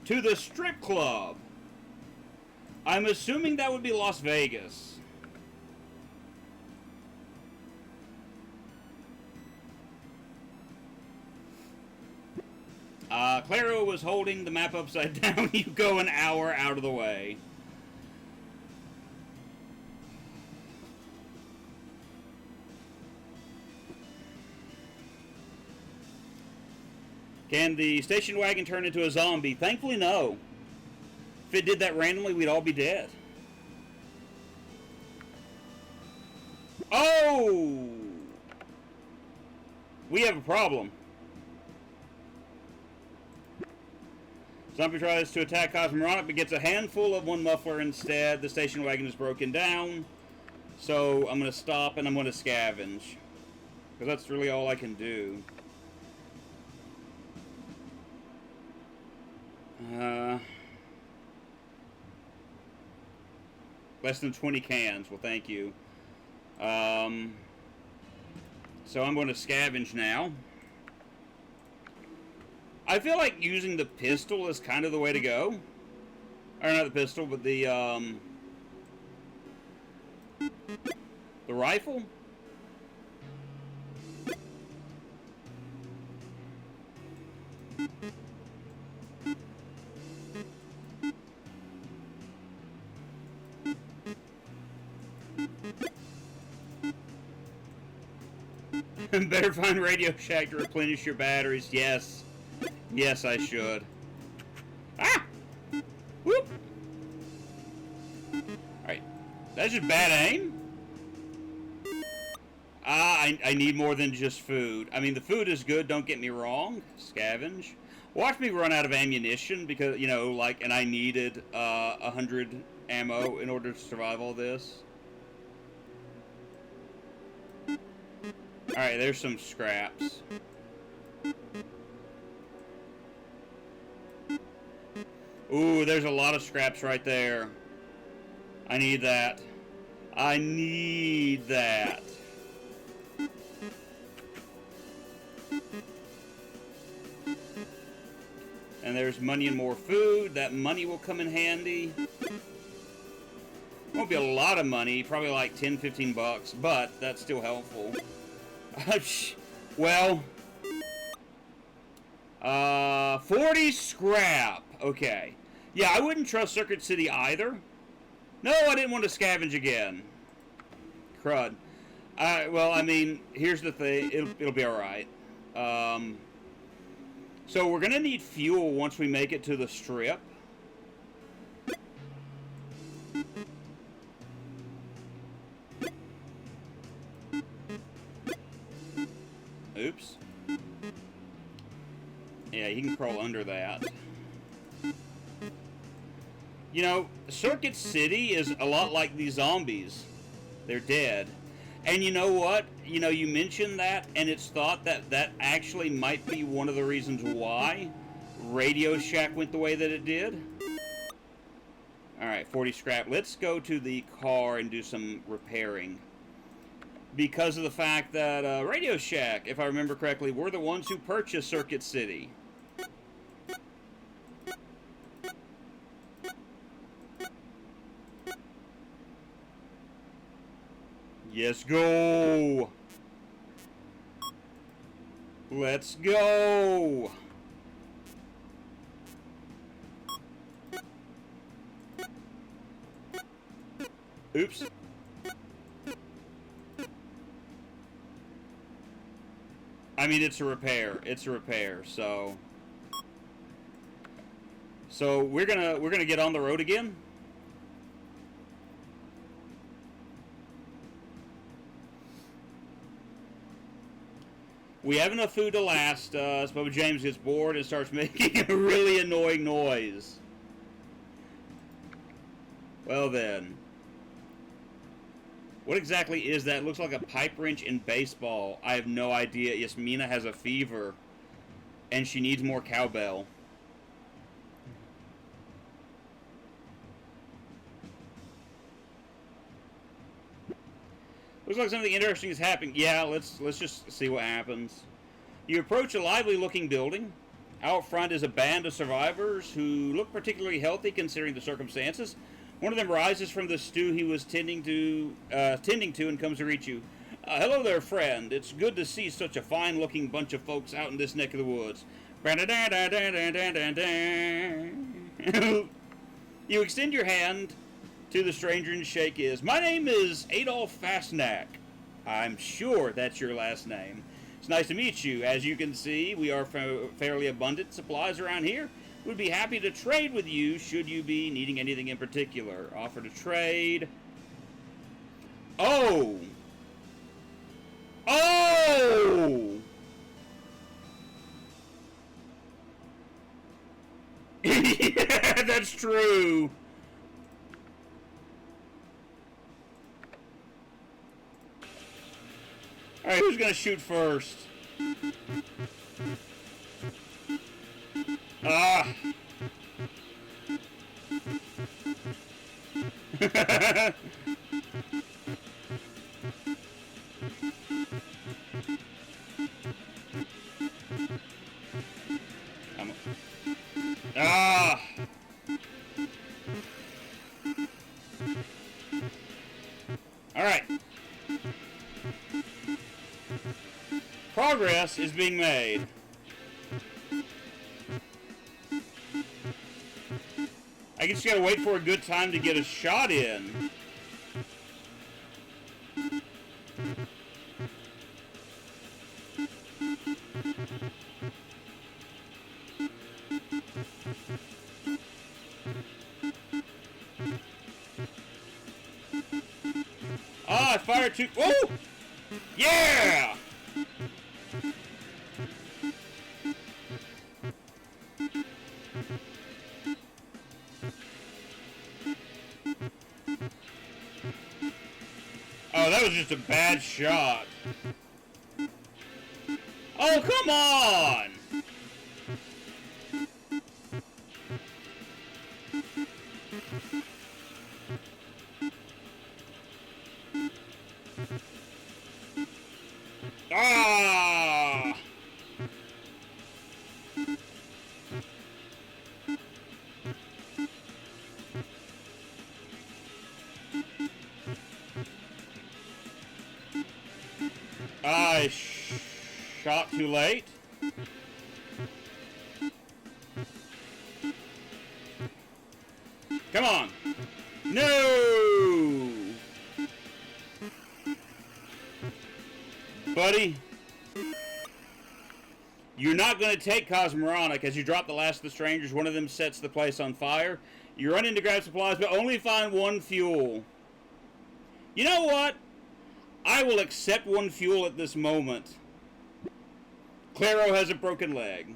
To the strip club. I'm assuming that would be Las Vegas. Claro was holding the map upside down. You go an hour out of the way. Can the station wagon turn into a zombie? Thankfully, no. If it did that randomly, we'd all be dead. Oh! We have a problem. Zombie tries to attack Cosmoronic, but gets a handful of one muffler instead. The station wagon is broken down. So I'm going to stop and I'm going to scavenge. Because that's really all I can do. Less than 20 cans. Well, thank you. So I'm going to scavenge now. I feel like using the pistol is kind of the way to go. Or not the pistol, but the rifle. Better find Radio Shack to replenish your batteries. Yes. Yes, I should. Ah! Whoop! Alright. That's just bad aim? I need more than just food. I mean, the food is good, don't get me wrong. Scavenge. Watch me run out of ammunition because, you know, like, and I needed 100 ammo in order to survive all this. Alright, there's some scraps. Ooh, there's a lot of scraps right there. I need that. I need that. And there's money and more food. That money will come in handy. Won't be a lot of money, probably like 10, 15 bucks, but that's still helpful. Well, 40 scrap. Okay. Yeah, I wouldn't trust Circuit City either. No, I didn't want to scavenge again. Crud. Well, I mean, here's the thing. It'll be alright. So we're going to need fuel once we make it to the strip. Oops. Yeah, he can crawl under that. You know, Circuit City is a lot like these zombies. They're dead. And you know what? You know, you mentioned that, and it's thought that that actually might be one of the reasons why Radio Shack went the way that it did. Alright, 40 scrap. Let's go to the car and do some repairing. Because of the fact that Radio Shack, if I remember correctly, were the ones who purchased Circuit City. Yes, go! Let's go! Oops. I mean, it's a repair. It's a repair, so... So, we're gonna get on the road again. We have enough food to last. Bubba James gets bored and starts making a really annoying noise. Well then. What exactly is that? It looks like a pipe wrench in baseball. I have no idea. Yasmina has a fever. And she needs more cowbell. Looks like something interesting is happening. Yeah, let's just see what happens. You approach a lively-looking building. Out front is a band of survivors who look particularly healthy considering the circumstances. One of them rises from the stew he was tending to and comes to greet you. Hello there, friend. It's good to see such a fine-looking bunch of folks out in this neck of the woods. You extend your hand to the stranger and shake his. My name is Adolf Fastnack. I'm sure that's your last name. It's nice to meet you. As you can see, we are fairly abundant supplies around here. We'd be happy to trade with you should you be needing anything in particular. Offer to trade. Oh! Oh! Yeah, that's true. Alright, who's gonna shoot first? Ah! Ah! Alright. Progress is being made. I just gotta wait for a good time to get a shot in. Ah, I fired two. Oh! Yeah! Oh, that was just a bad shot. Oh, come on! Ah! I shot too late. Come on. No! Buddy, you're not going to take Cosmoronic as you drop the last of the strangers. One of them sets the place on fire. You run in to grab supplies, but only find one fuel. You know what? I will accept one fuel at this moment. Claro has a broken leg.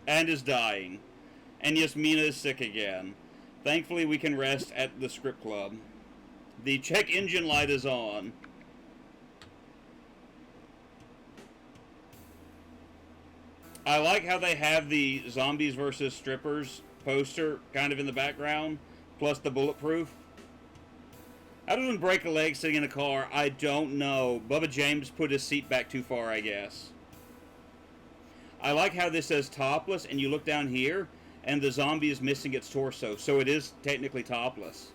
And is dying. And Yasmina is sick again. Thankfully, we can rest at the script club. The check engine light is on. I like how they have the Zombies versus Strippers poster kind of in the background, plus the bulletproof. How does one break a leg sitting in a car? I don't know. Bubba James put his seat back too far, I guess. I like how this says topless, and you look down here, and the zombie is missing its torso, so it is technically topless.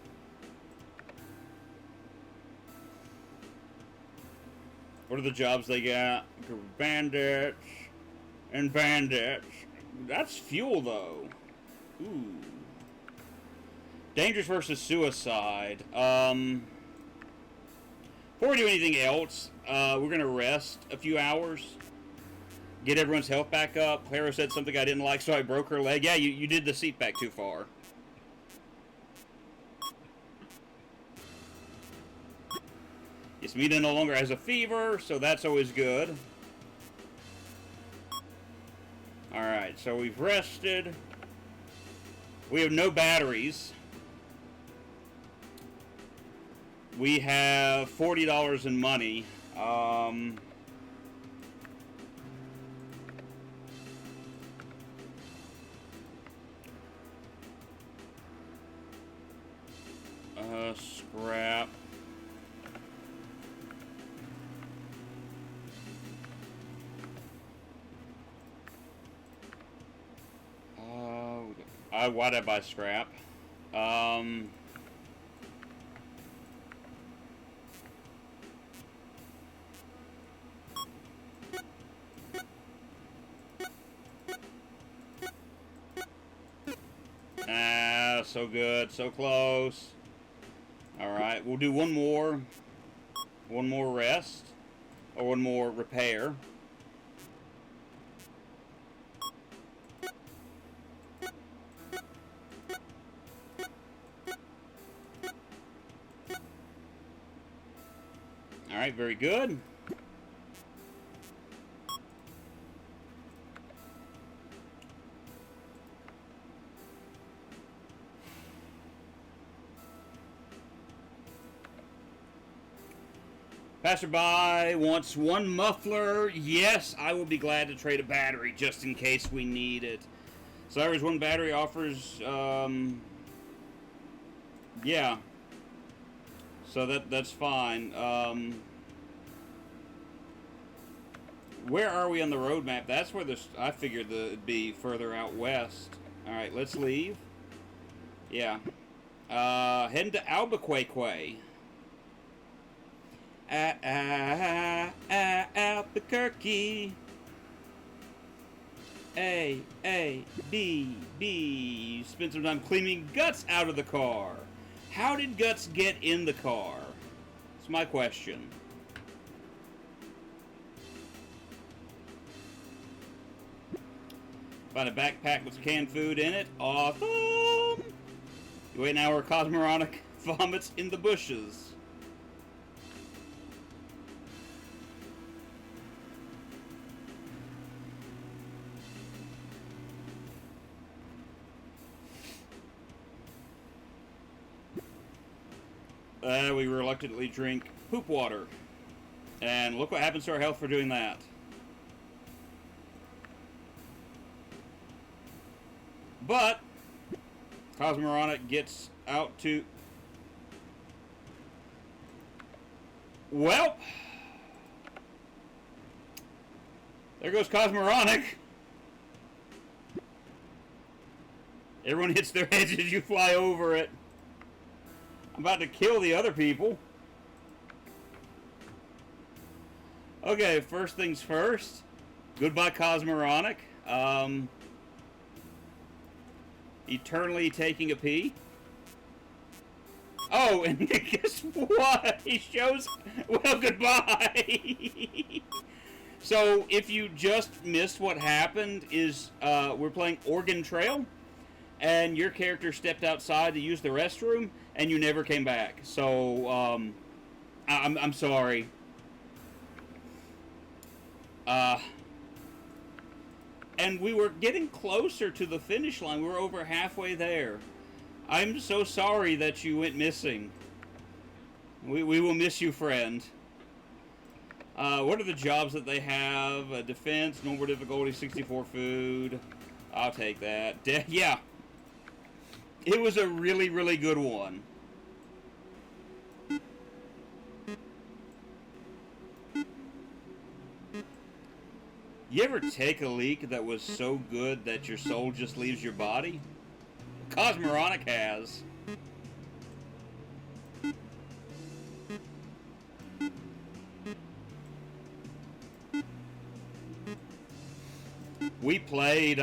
What are the jobs they got? Bandits and bandits. That's fuel, though. Ooh. Dangerous versus suicide. Before we do anything else, we're going to rest a few hours. Get everyone's health back up. Clara said something I didn't like, so I broke her leg. Yeah, you did the seat back too far. Yasmina no longer has a fever, so that's always good. Alright, so we've rested. We have no batteries. We have $40 in money. Scrap. Why'd I buy scrap? So good, so close. Alright, we'll do one more rest, or one more repair. Alright, very good. Passerby wants one muffler. Yes, I will be glad to trade a battery just in case we need it. Cyrus, one battery offers, yeah. So that's fine. Where are we on the road map? That's where I figured it'd be further out west. Alright, let's leave. Yeah. Heading to Albuquerque. Albuquerque. A, B, B. Spend some time cleaning Guts out of the car. How did Guts get in the car? That's my question. Find a backpack with some canned food in it. Awesome! You wait an hour, Cosmoronic vomits in the bushes. We reluctantly drink poop water. And look what happens to our health for doing that. But Cosmoronic gets out to... Well, there goes Cosmoronic. Everyone hits their heads as you fly over it. I'm about to kill the other people. Okay, first things first. Goodbye, Cosmoronic. Eternally taking a pee. Oh, and guess what? He shows... Well, goodbye. So, if you just missed what happened, is we're playing Oregon Trail, and your character stepped outside to use the restroom, and you never came back. So, I'm sorry. And we were getting closer to the finish line. We were over halfway there. I'm so sorry that you went missing. We will miss you, friend. What are the jobs that they have? Defense, normal difficulty, 64 food. I'll take that. Yeah. It was a really, really good one. You ever take a leak that was so good that your soul just leaves your body? Cosmoronic has. We played,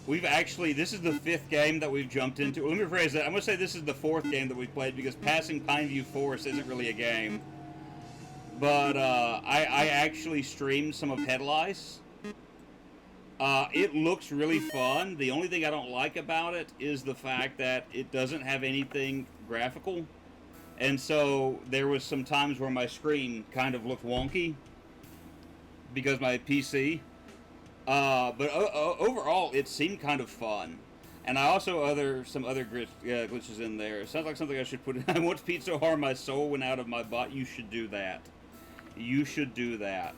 we've actually, this is the 5th game that we've jumped into. Let me rephrase that. I'm going to say this is the 4th game that we've played because passing Pineview Forest isn't really a game. But, I actually streamed some of Head Lice. It looks really fun. The only thing I don't like about it is the fact that it doesn't have anything graphical. And so there was some times where my screen kind of looked wonky because my PC. But overall, it seemed kind of fun. And I also some other glitches in there. It sounds like something I should put in. I once peed so hard my soul went out of my body. You should do that. You should do that.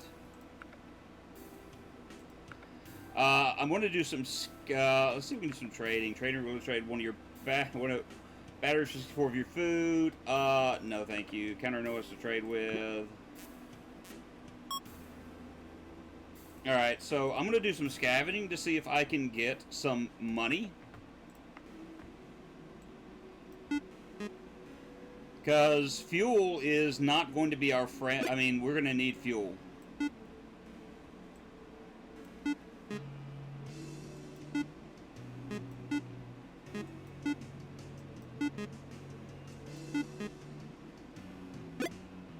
I'm going to do some. Let's see if we can do some trading. Trading will trade one of your batteries for 64 of your food. No, thank you. Counter know us to trade with. Alright, so I'm going to do some scavenging to see if I can get some money. Because fuel is not going to be our friend. I mean, we're going to need fuel.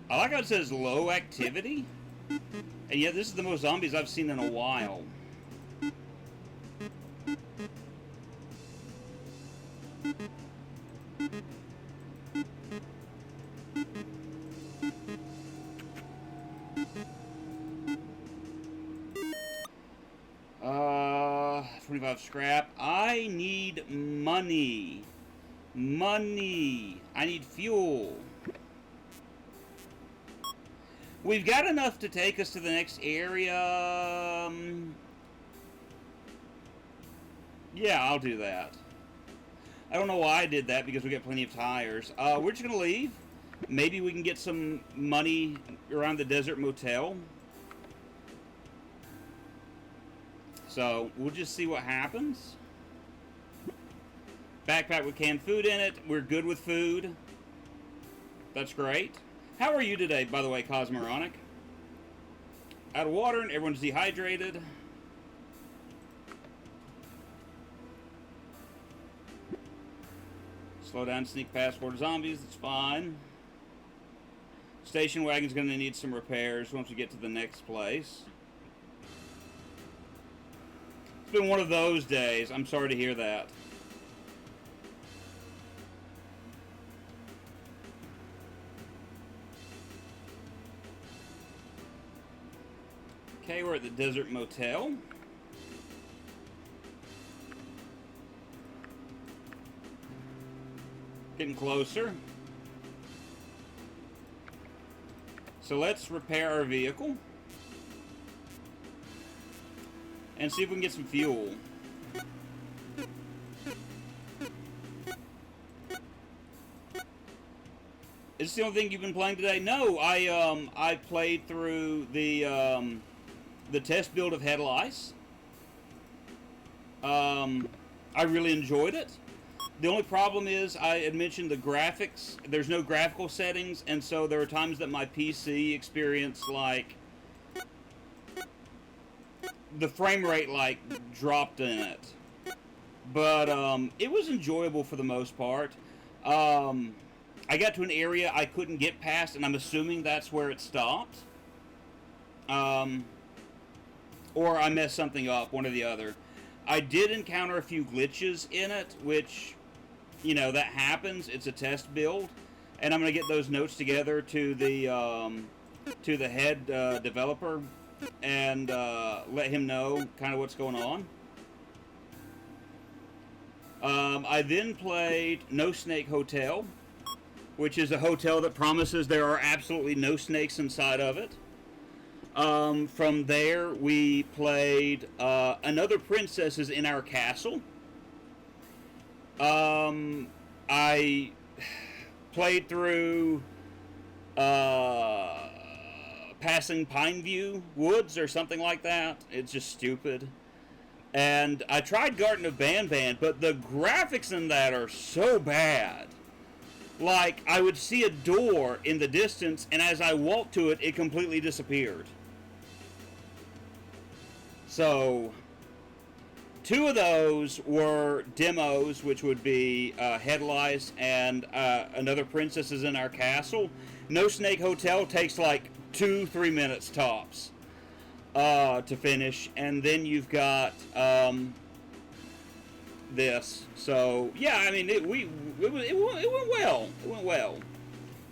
I like how it says low activity. And yet this is the most zombies I've seen in a while. Uh, 25 scrap. I need money. Money. I need fuel. We've got enough to take us to the next area. Yeah, I'll do that. I don't know why I did that, because we got plenty of tires. We're just going to leave. Maybe we can get some money around the Desert Motel. So, we'll just see what happens. Backpack with canned food in it. We're good with food. That's great. How are you today, by the way, Cosmoronic? Out of water and everyone's dehydrated. Slow down, sneak past for zombies, that's fine. Station wagon's going to need some repairs once we get to the next place. It's been one of those days. I'm sorry to hear that. Okay, we're at the Desert Motel. Getting closer. So let's repair our vehicle. And see if we can get some fuel. Is this the only thing you've been playing today? No, I played through the test build of Head Lice. I really enjoyed it. The only problem is, I had mentioned the graphics. There's no graphical settings, and so there were times that my PC experienced, like, the frame rate, like, dropped in it. But, it was enjoyable for the most part. I got to an area I couldn't get past, and I'm assuming that's where it stopped. Or I messed something up, one or the other. I did encounter a few glitches in it, which, you know, that happens. It's a test build. And I'm going to get those notes together to the head developer and let him know kind of what's going on. I then played No Snake Hotel, which is a hotel that promises there are absolutely no snakes inside of it. From there, we played Another Princess is in Our Castle. I played through Passing Pineview Woods or something like that. It's just stupid. And I tried Garden of Banban, but the graphics in that are so bad. Like, I would see a door in the distance, and as I walked to it, it completely disappeared. So, 2 of those were demos, which would be Head Lice and Another Princess is in Our Castle. No Snake Hotel takes like 2-3 minutes tops to finish, and then you've got this. So yeah, I mean it went well. It went well.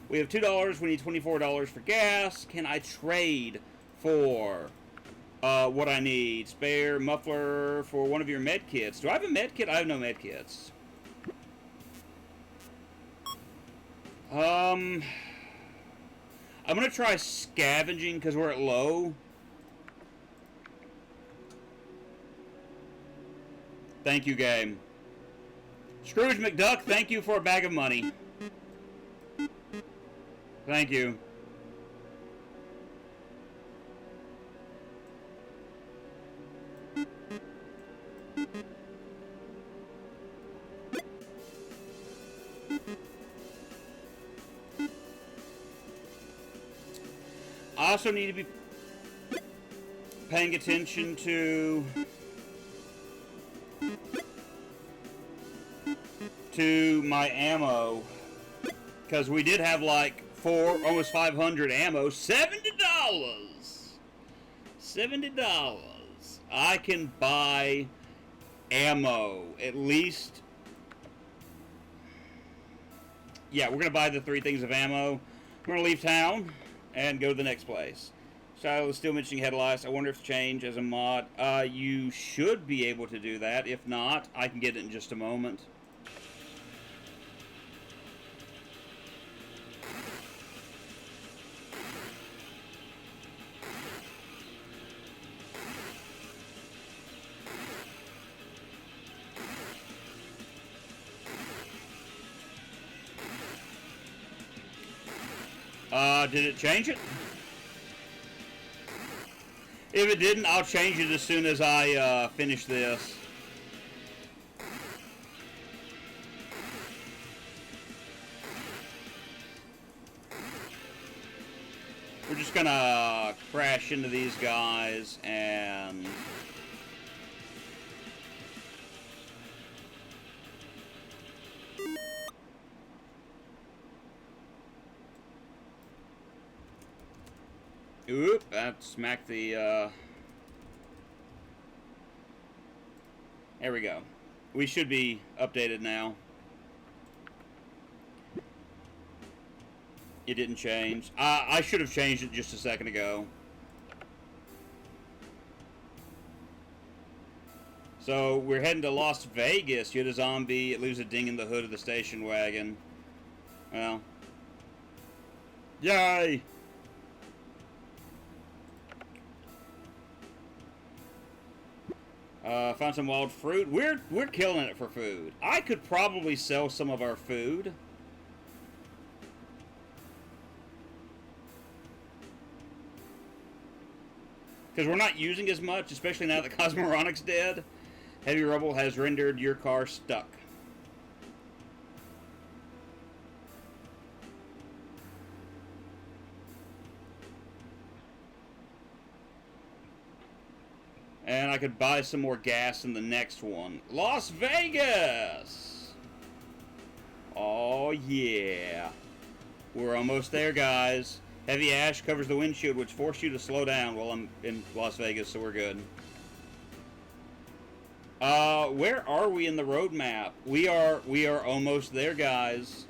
We have $2. We need $24 for gas. Can I trade for what I need? Spare muffler for one of your med kits. Do I have a med kit? I have no med kits. I'm gonna try scavenging because we're at low. Thank you, game. Scrooge McDuck, thank you for a bag of money. Thank you. I also need to be paying attention to my ammo, because we did have like almost 500 ammo. $70. $70. I can buy ammo at least. Yeah, we're gonna buy the 3 things of ammo. We're gonna leave town and go to the next place. Shiloh is still mentioning Head Lice. I wonder if it's changed as a mod. You should be able to do that. If not, I can get it in just a moment. Did it change it? If it didn't, I'll change it as soon as I finish this. We're just gonna crash into these guys and... Oop, that smacked the, There we go. We should be updated now. It didn't change. I should have changed it just a second ago. So, we're heading to Las Vegas. You hit a zombie, it leaves a ding in the hood of the station wagon. Well. Yay! Found some wild fruit. We're killing it for food. I could probably sell some of our food. Because we're not using as much, especially now that Cosmoronix dead. Heavy rubble has rendered your car stuck. And I could buy some more gas in the next one. Las Vegas! Oh, yeah. We're almost there, guys. Heavy ash covers the windshield, which forces you to slow down while I'm in Las Vegas, so we're good. Where are we in the roadmap? We are almost there, guys.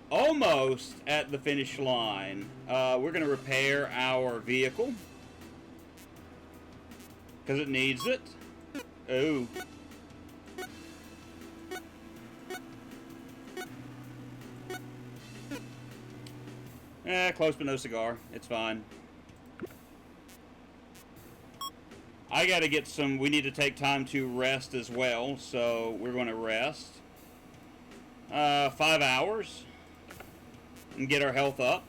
Almost at the finish line. We're going to repair our vehicle. Because it needs it. Ooh. Close but no cigar. It's fine. I gotta get some... We need to take time to rest as well, so we're going to rest. 5 hours. And get our health up.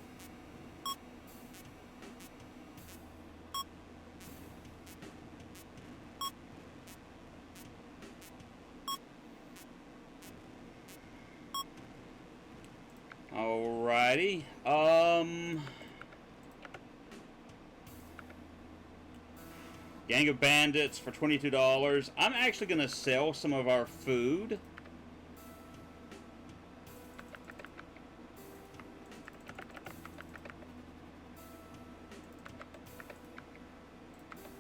Alrighty. Gang of Bandits for $22. I'm actually going to sell some of our food.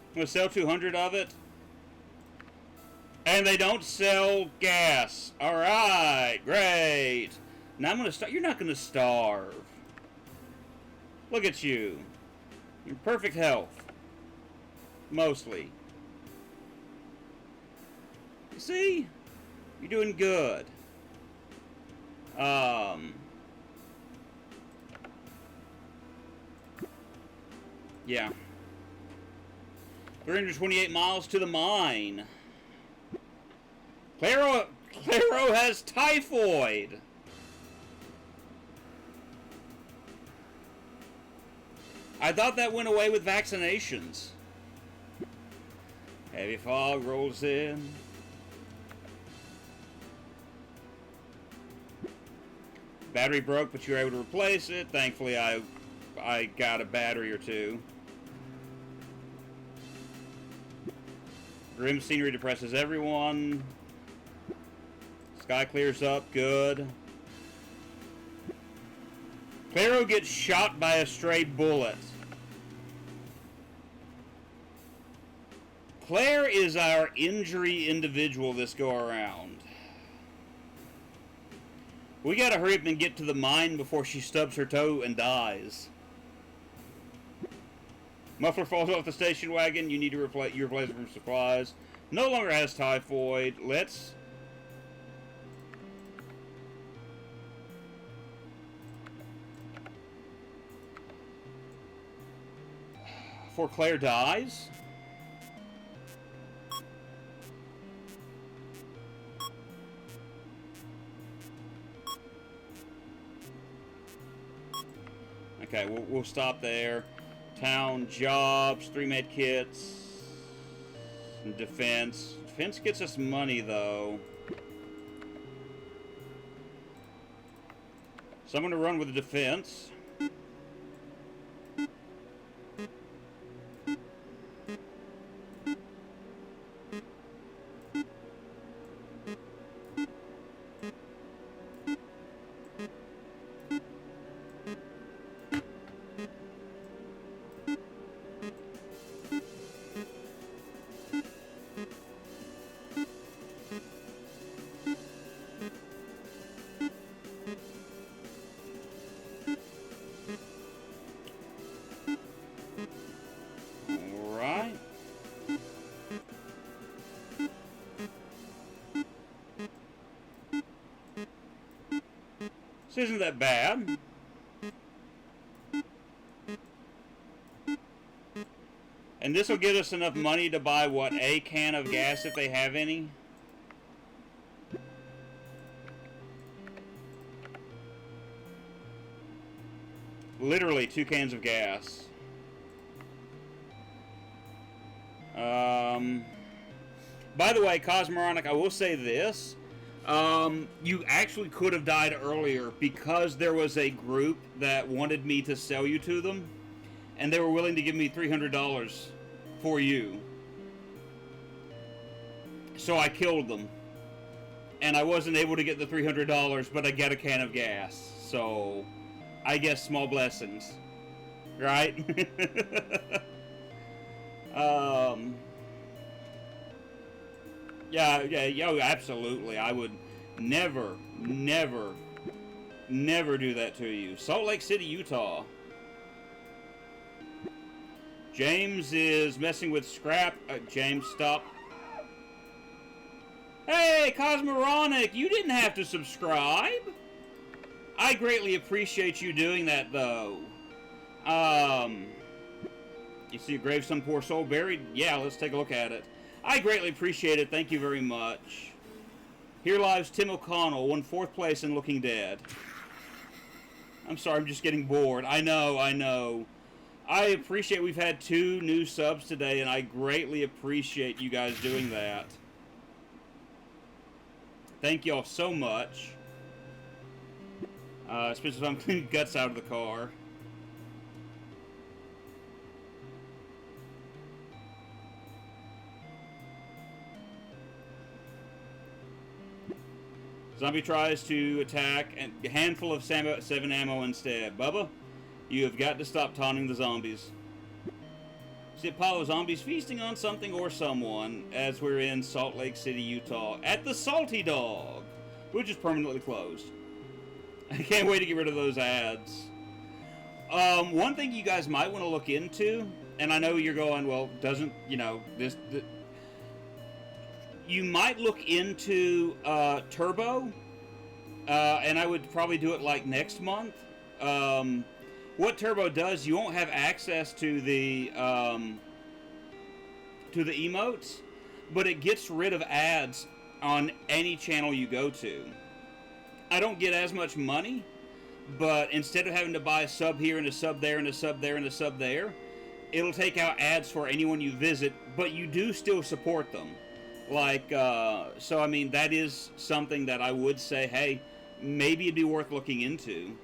I'm going to sell 200 of it. And they don't sell gas. Alright, great. Now I'm going to start. You're not going to starve. Look at you. You're in perfect health. Mostly. You see? You're doing good. Yeah. 328 miles to the mine. Claro has typhoid. I thought that went away with vaccinations. Heavy fog rolls in. Battery broke, but you were able to replace it. Thankfully, I got a battery or two. Grim scenery depresses everyone. Sky clears up. Good. Claro gets shot by a stray bullet. Claire is our injury individual this go around. We gotta hurry up and get to the mine before she stubs her toe and dies. Muffler falls off the station wagon. You need to replace it from supplies. No longer has typhoid. Let's... Before Claire dies... Okay, we'll stop there. Town, jobs, 3 med kits, and defense. Defense gets us money, though. So I'm going to run with the defense. This isn't that bad. And this will get us enough money to buy, what, a can of gas if they have any? Literally 2 cans of gas. By the way, Cosmoronic, I will say this. You actually could have died earlier because there was a group that wanted me to sell you to them, and they were willing to give me $300 for you. So I killed them. And I wasn't able to get the $300, but I get a can of gas. So, I guess small blessings. Right? Yeah, absolutely. I would never do that to you. Salt Lake City, Utah. James is messing with scrap. James, stop. Hey, Cosmoronic, you didn't have to subscribe. I greatly appreciate you doing that, though. You see a grave some poor soul buried? Yeah, let's take a look at it. I greatly appreciate it. Thank you very much. Here lies Tim O'Connell, won 4th place in Looking Dead. I'm sorry, I'm just getting bored. I know. I appreciate we've had 2 new subs today, and I greatly appreciate you guys doing that. Thank y'all so much. Especially if I'm cleaning guts out of the car. Zombie tries to attack a handful of 7 ammo instead. Bubba, you have got to stop taunting the zombies. See Apollo, zombies feasting on something or someone as we're in Salt Lake City, Utah at the Salty Dog, which is permanently closed. I can't wait to get rid of those ads. One thing you guys might want to look into, and I know you're going, well, doesn't, you know, you might look into Turbo, and I would probably do it like next month. What Turbo does, you won't have access to the emotes, but it gets rid of ads on any channel you go to. I don't get as much money, but instead of having to buy a sub here and a sub there and a sub there and a sub there, it'll take out ads for anyone you visit, but you do still support them. Like, so I mean, that is something that I would say, hey, maybe it'd be worth looking into.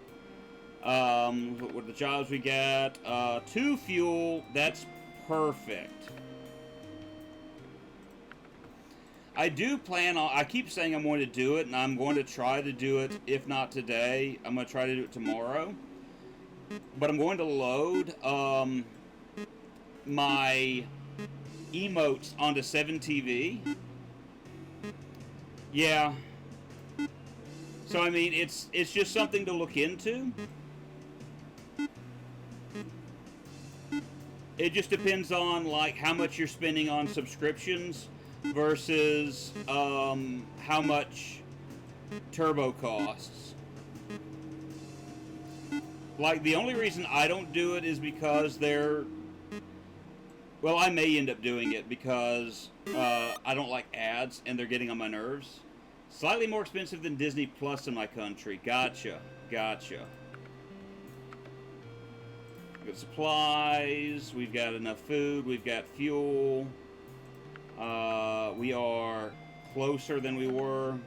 What are the jobs we got? 2 fuel, that's perfect. I do plan on, I keep saying I'm going to do it, and I'm going to try to do it, if not today, I'm going to try to do it tomorrow. But I'm going to load, my emotes onto 7TV. Yeah. So, I mean, it's just something to look into. It just depends on, like, how much you're spending on subscriptions versus how much Turbo costs. Like, the only reason I don't do it is because they're... Well, I may end up doing it because I don't like ads and they're getting on my nerves. Slightly more expensive than Disney Plus in my country. Gotcha. Gotcha. We've got supplies. We've got enough food. We've got fuel. We are closer than we were.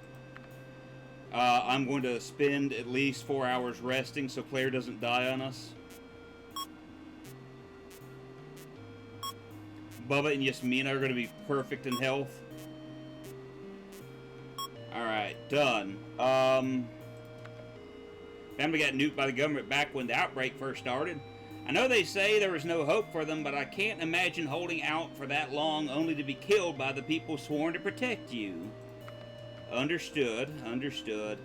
I'm going to spend at least 4 hours resting so Claire doesn't die on us. Bubba and Yasmina are going to be perfect in health. Alright, done. Family got nuked by the government back when the outbreak first started. I know they say there was no hope for them, but I can't imagine holding out for that long only to be killed by the people sworn to protect you. Understood, understood.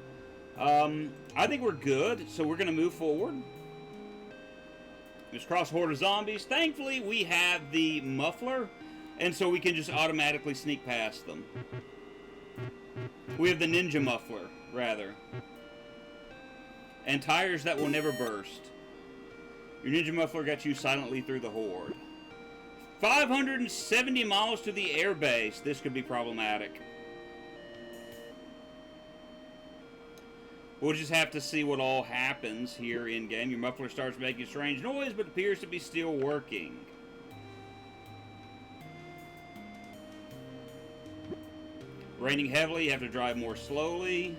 I think we're good, so we're going to move forward. Just cross a horde of zombies. Thankfully, we have the muffler, and so we can just automatically sneak past them. We have the ninja muffler, rather. And tires that will never burst. Your ninja muffler got you silently through the horde. 570 miles to the airbase. This could be problematic. We'll just have to see what all happens here in-game. Your muffler starts making a strange noise, but appears to be still working. Raining heavily, you have to drive more slowly.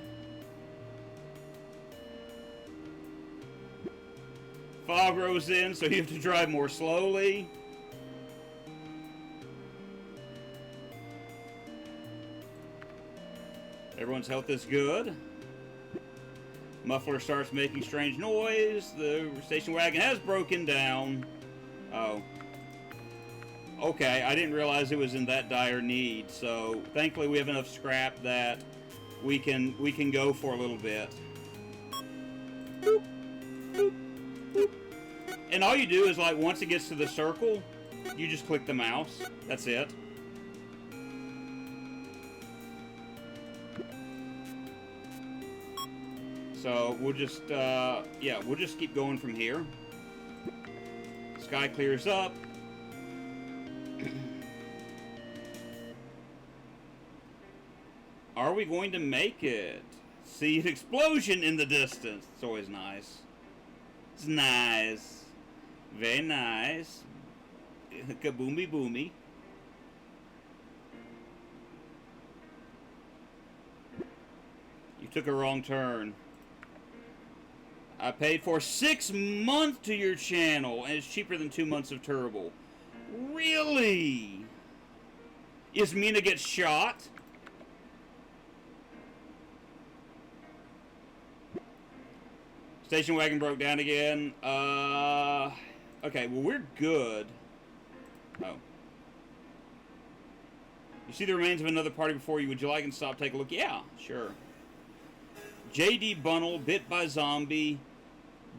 Fog rolls in, so you have to drive more slowly. Everyone's health is good. Muffler starts making strange noise. The station wagon has broken down. Oh. Okay, I didn't realize it was in that dire need. So, thankfully we have enough scrap that we can go for a little bit. Boop, boop, boop. And all you do is, like, once it gets to the circle, you just click the mouse. That's it. So we'll just, yeah, we'll just keep going from here. Sky clears up. Are we going to make it? See an explosion in the distance. It's always nice. It's nice. Very nice. Kaboomy boomy. You took a wrong turn. I paid for 6 months to your channel, and it's cheaper than 2 months of Turbo. Really? Is Mina get shot? Station wagon broke down again. Okay, well, we're good. Oh. You see the remains of another party before you. Would you like and stop, take a look? Yeah, sure. JD Bunnell, bit by zombie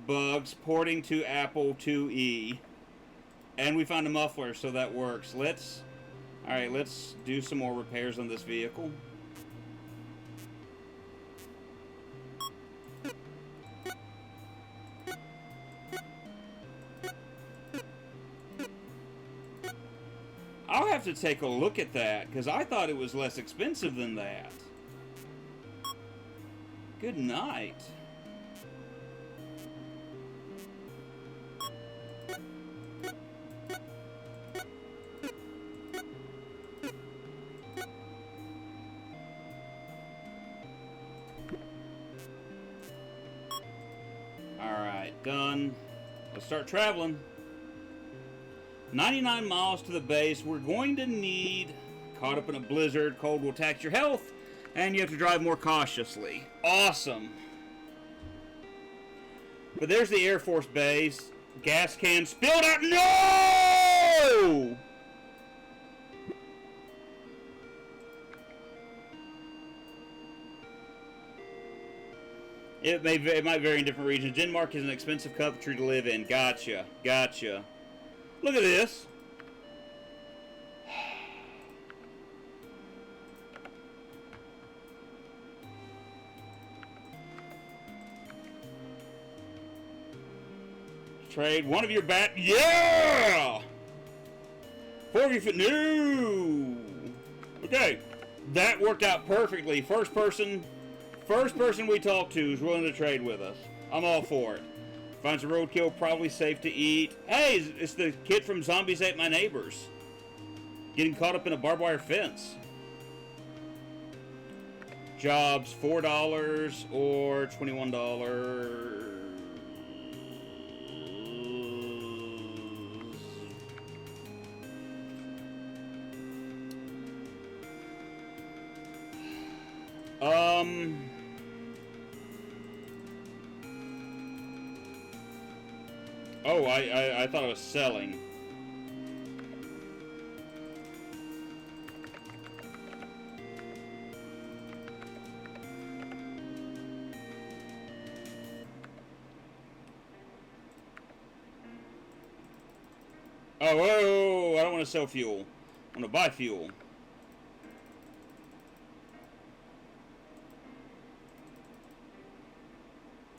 bugs, porting to Apple IIe. And we found a muffler, so that works. Alright, let's do some more repairs on this vehicle. I'll have to take a look at that, because I thought it was less expensive than that. Good night. Alright, done. Let's start traveling. 99 miles to the base. We're going to need... Caught up in a blizzard. Cold will tax your health. And you have to drive more cautiously. Awesome. But there's the Air Force Base. Gas can spilled out. No! It might vary in different regions. Denmark is an expensive country to live in. Gotcha. Gotcha. Look at this. Trade one of your yeah! 4 of your no! Okay. That worked out perfectly. First person we talked to is willing to trade with us. I'm all for it. Finds a roadkill, probably safe to eat. Hey, it's the kid from Zombies Ate My Neighbors. Getting caught up in a barbed wire fence. Jobs, $4 or $21. Oh, I thought I was selling. Oh, whoa, I don't want to sell fuel. I want to buy fuel.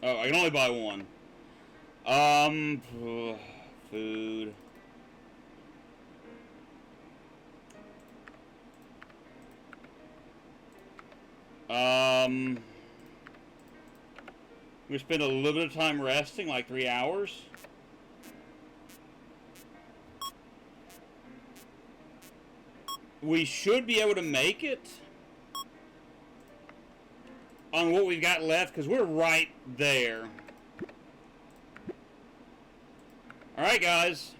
Oh, I can only buy one. Food. We spend a little bit of time resting, like 3 hours. We should be able to make it on what we've got left, because we're right there. Alright, guys.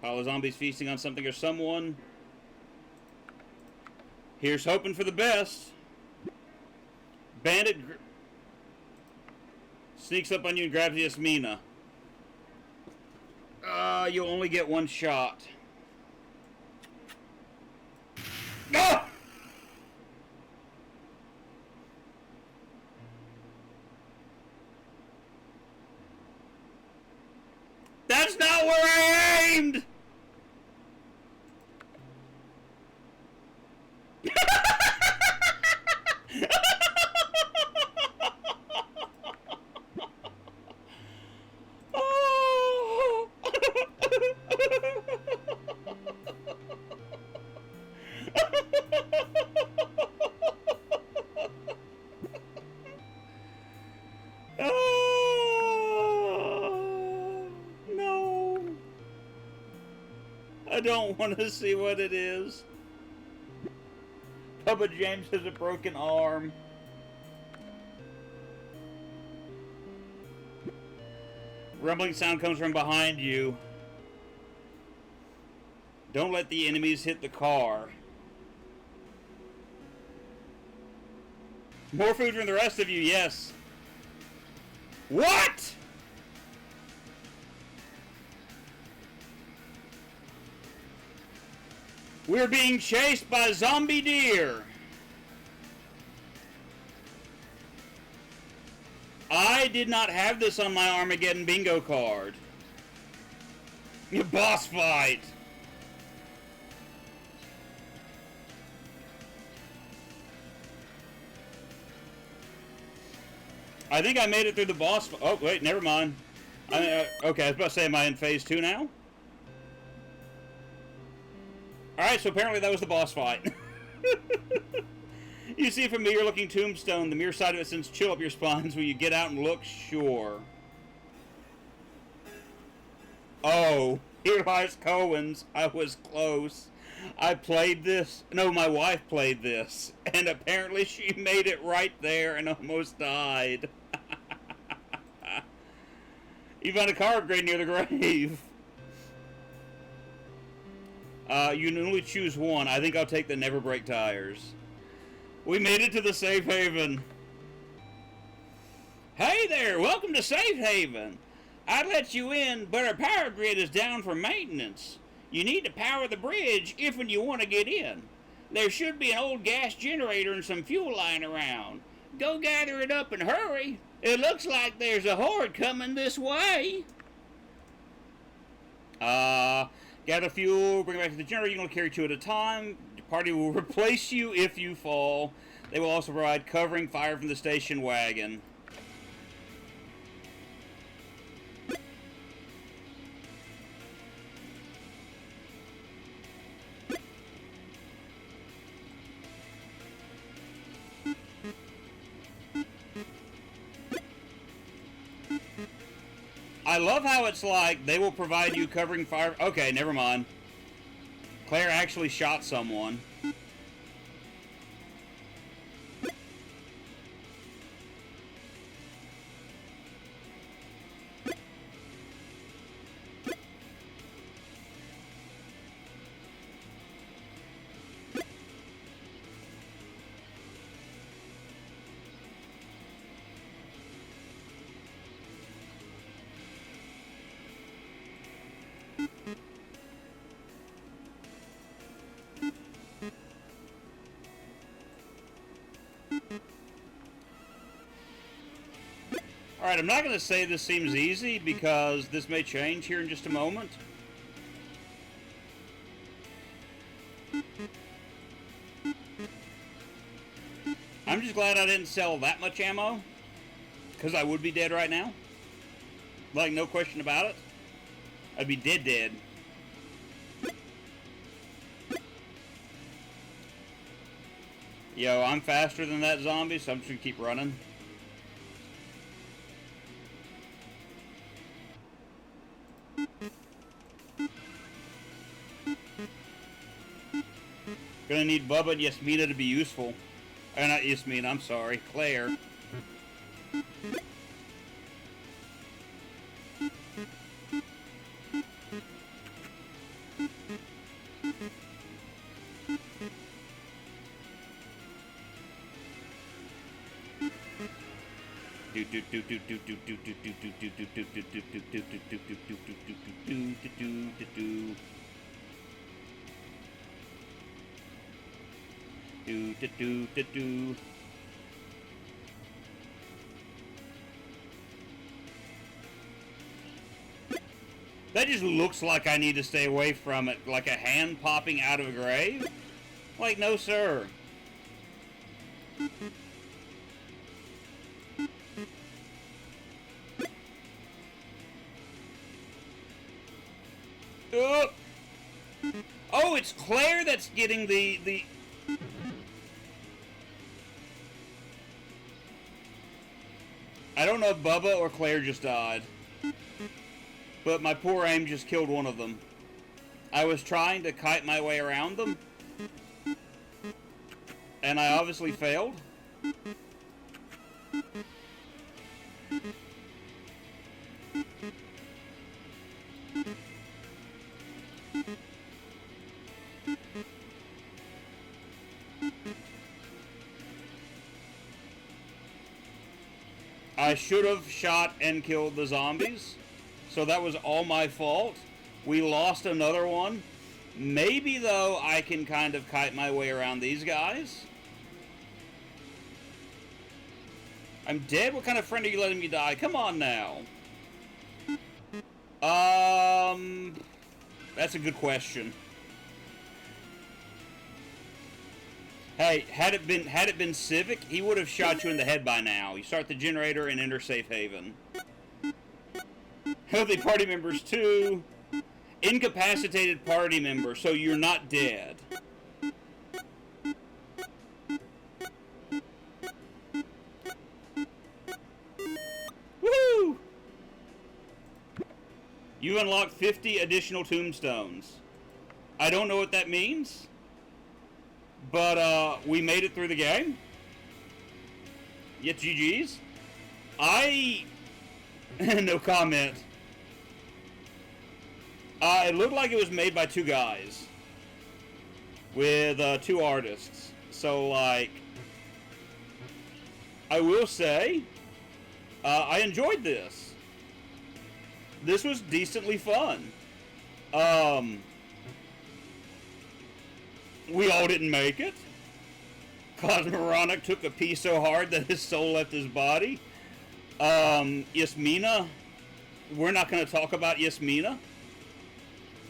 Pile of zombies feasting on something or someone. Here's hoping for the best. Bandit sneaks up on you and grabs Yasmina. You'll only get one shot. Ah! That's not where I aimed! don't want to see what it is. Papa James has a broken arm. Rumbling sound comes from behind you. Don't let the enemies hit the car. More food from the rest of you, yes. What? We're being chased by zombie deer. I did not have this on my Armageddon bingo card. Boss fight. I think I made it through the boss. Oh, wait, never mind. Okay, I was about to say, am I in phase 2 now? Alright, so apparently that was the boss fight. You see a familiar looking tombstone. The mere sight of it sends chill up your spines. Will you get out and look? Sure. Oh, here lies Cohen's. I was close. I played this. No, my wife played this. And apparently she made it right there and almost died. You found a car upgrade near the grave. You can only choose one. I think I'll take the never break tires. We made it to the safe haven. Hey there, welcome to Safe Haven. I'd let you in, but our power grid is down for maintenance. You need to power the bridge if and you want to get in. There should be an old gas generator and some fuel lying around. Go gather it up and hurry. It looks like there's a horde coming this way. Gather fuel, bring it back to the generator. You can only carry 2 at a time. The party will replace you if you fall. They will also provide covering fire from the station wagon. I love how it's like, they will provide you covering fire. Okay, never mind. Claire actually shot someone. Alright, I'm not going to say this seems easy because this may change here in just a moment. I'm just glad I didn't sell that much ammo, because I would be dead right now. Like, no question about it. I'd be dead. Yo, I'm faster than that zombie, so I'm just going to keep running. Gonna need Bubba and Yasmina to be useful. Not Yasmina, I'm sorry. Claire. That just looks like I need to stay away from it, like a hand popping out of a grave. Like, no sir. Oh, it's Claire that's getting the... I don't know if Bubba or Claire just died. But my poor aim just killed one of them. I was trying to kite my way around them, and I obviously failed. I should have shot and killed the zombies, so that was all my fault. We lost another one. Maybe, though, I can kind of kite my way around these guys. I'm dead? What kind of friend are you letting me die? Come on now. That's a good question. Hey, had it been Civic, he would have shot you in the head by now. You start the generator and enter safe haven. Healthy party members too. Incapacitated party member, so you're not dead. Woo! You unlocked 50 additional tombstones. I don't know what that means. But, we made it through the game. Yet GG's. No comment. It looked like it was made by two guys. With, two artists. So, like, I will say, I enjoyed this. This was decently fun. We all didn't make it. Cosmoronic took a pee so hard that his soul left his body. Yasmina, we're not going to talk about Yasmina.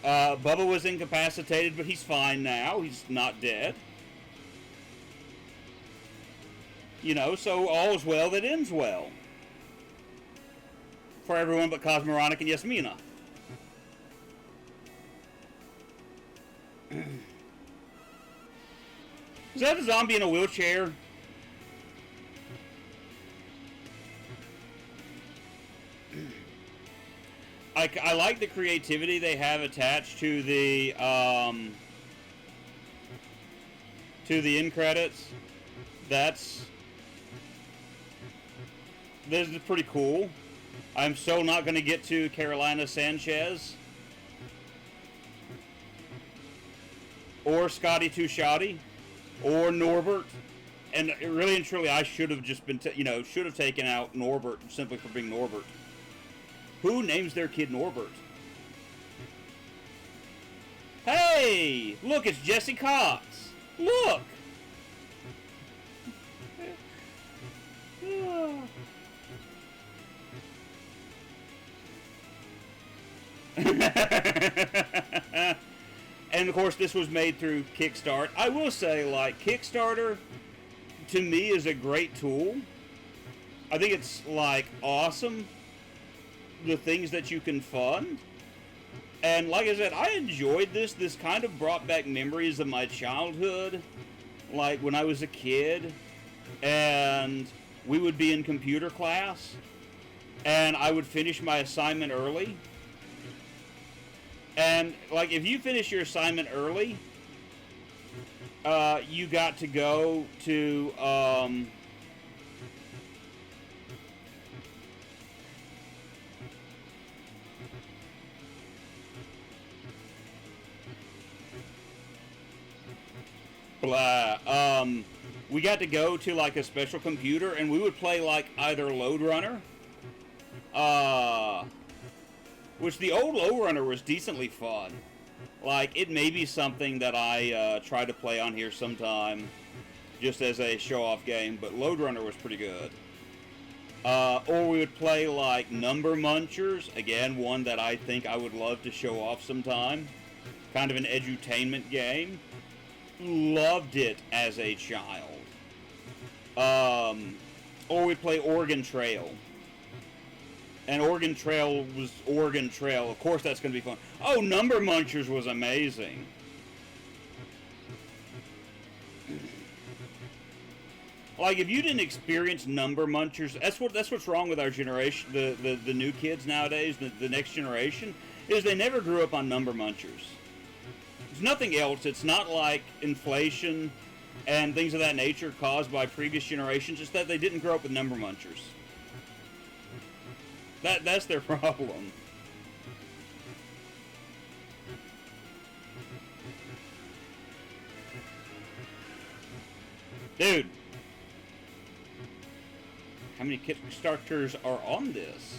Bubba was incapacitated, but he's fine now. He's not dead. You know, so all's well that ends well. For everyone but Cosmoronic and Yasmina. Is that a zombie in a wheelchair? I like the creativity they have attached to the end credits. This is pretty cool. I'm so not going to get to Carolina Sanchez or Scotty Too Shoddy or Norbert. And really and truly, I should have just been, should have taken out Norbert simply for being Norbert. Who names their kid Norbert? Hey! Look, it's Jesse Cox! Look! And of course, this was made through Kickstart. I will say, like, Kickstarter, to me, is a great tool. I think it's, like, awesome, the things that you can fund. And like I said, I enjoyed this. This kind of brought back memories of my childhood, like when I was a kid, and we would be in computer class, and I would finish my assignment early. And, like, if you finish your assignment early, you got to go to, we got to go to, like, a special computer, and we would play, like, either Lode Runner, which the old Lode Runner was decently fun. Like, it may be something that I try to play on here sometime, just as a show-off game, but Lode Runner was pretty good. Or we would play, like, Number Munchers, again, one that I think I would love to show off sometime. Kind of an edutainment game. Loved it as a child. Or we'd play Oregon Trail. And Oregon Trail was Oregon Trail. Of course that's going to be fun. Oh, Number Munchers was amazing. Like, if you didn't experience Number Munchers, that's what's wrong with our generation, the new kids nowadays, the next generation, is they never grew up on Number Munchers. nothing else. It's not like inflation and things of that nature caused by previous generations. It's that they didn't grow up with number munchers. That's their problem. Dude, how many Kickstarters are on this?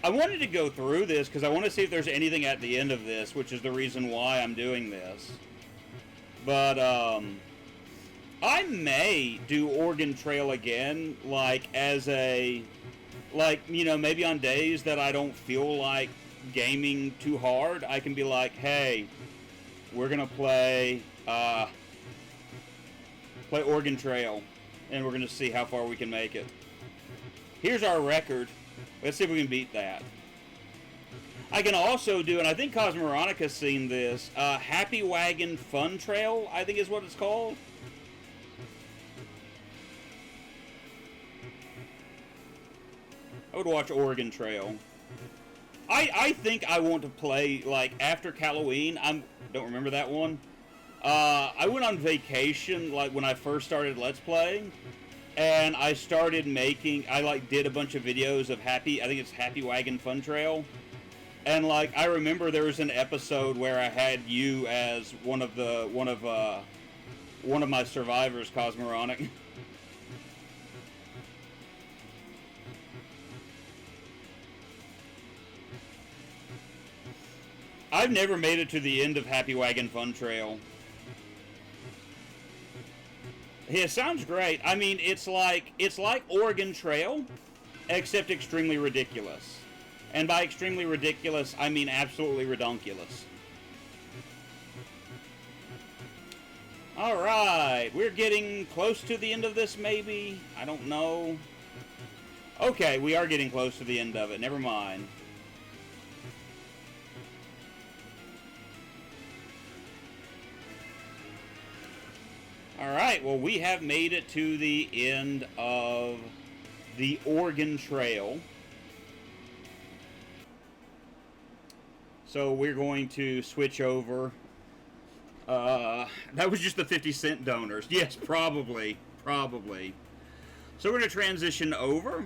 I wanted to go through this because I want to see if there's anything at the end of this, which is the reason why I'm doing this. But, I may do Oregon Trail again, like, as a, like, you know, maybe on days that I don't feel like gaming too hard, I can be like, hey, we're gonna play Oregon Trail, and we're gonna see how far we can make it. Here's our record. Let's see if we can beat that. I can also do, and I think Cosmoronica's seen this, Happy Wagon Fun Trail, I think is what it's called. I would watch Oregon Trail. I think I want to play, like, after Halloween. Don't remember that one. I went on vacation, like, when I first started Let's Playing. And I started making, I, like, did a bunch of videos of I think it's Happy Wagon Fun Trail. And, like, I remember there was an episode where I had you as one of my survivors, Cosmoronic. I've never made it to the end of Happy Wagon Fun Trail. Yeah, it sounds great. I mean, it's like Oregon Trail, except extremely ridiculous. And by extremely ridiculous, I mean absolutely redonkulous. Alright, we're getting close to the end of this, maybe? I don't know. Okay, we are getting close to the end of it. Never mind. Alright, well, we have made it to the end of the Oregon Trail. So we're going to switch over. That was just the 50-cent donors. Yes, probably. So we're going to transition over,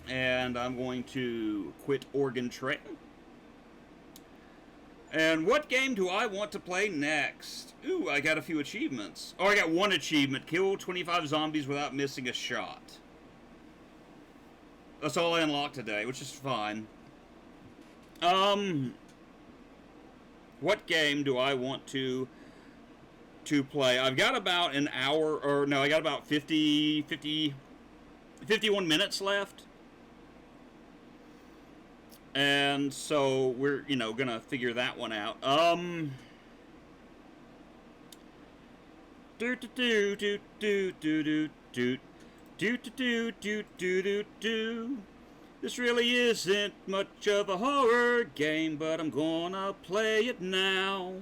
and I'm going to quit Oregon Trail. And what game do I want to play next? Ooh, I got a few achievements. Oh, I got one achievement. Kill 25 zombies without missing a shot. That's all I unlocked today, which is fine. What game do I want to play? I've got about an hour, or no, I got about 51 minutes left. And so we're, gonna figure that one out. This really isn't much of a horror game, but I'm gonna play it now.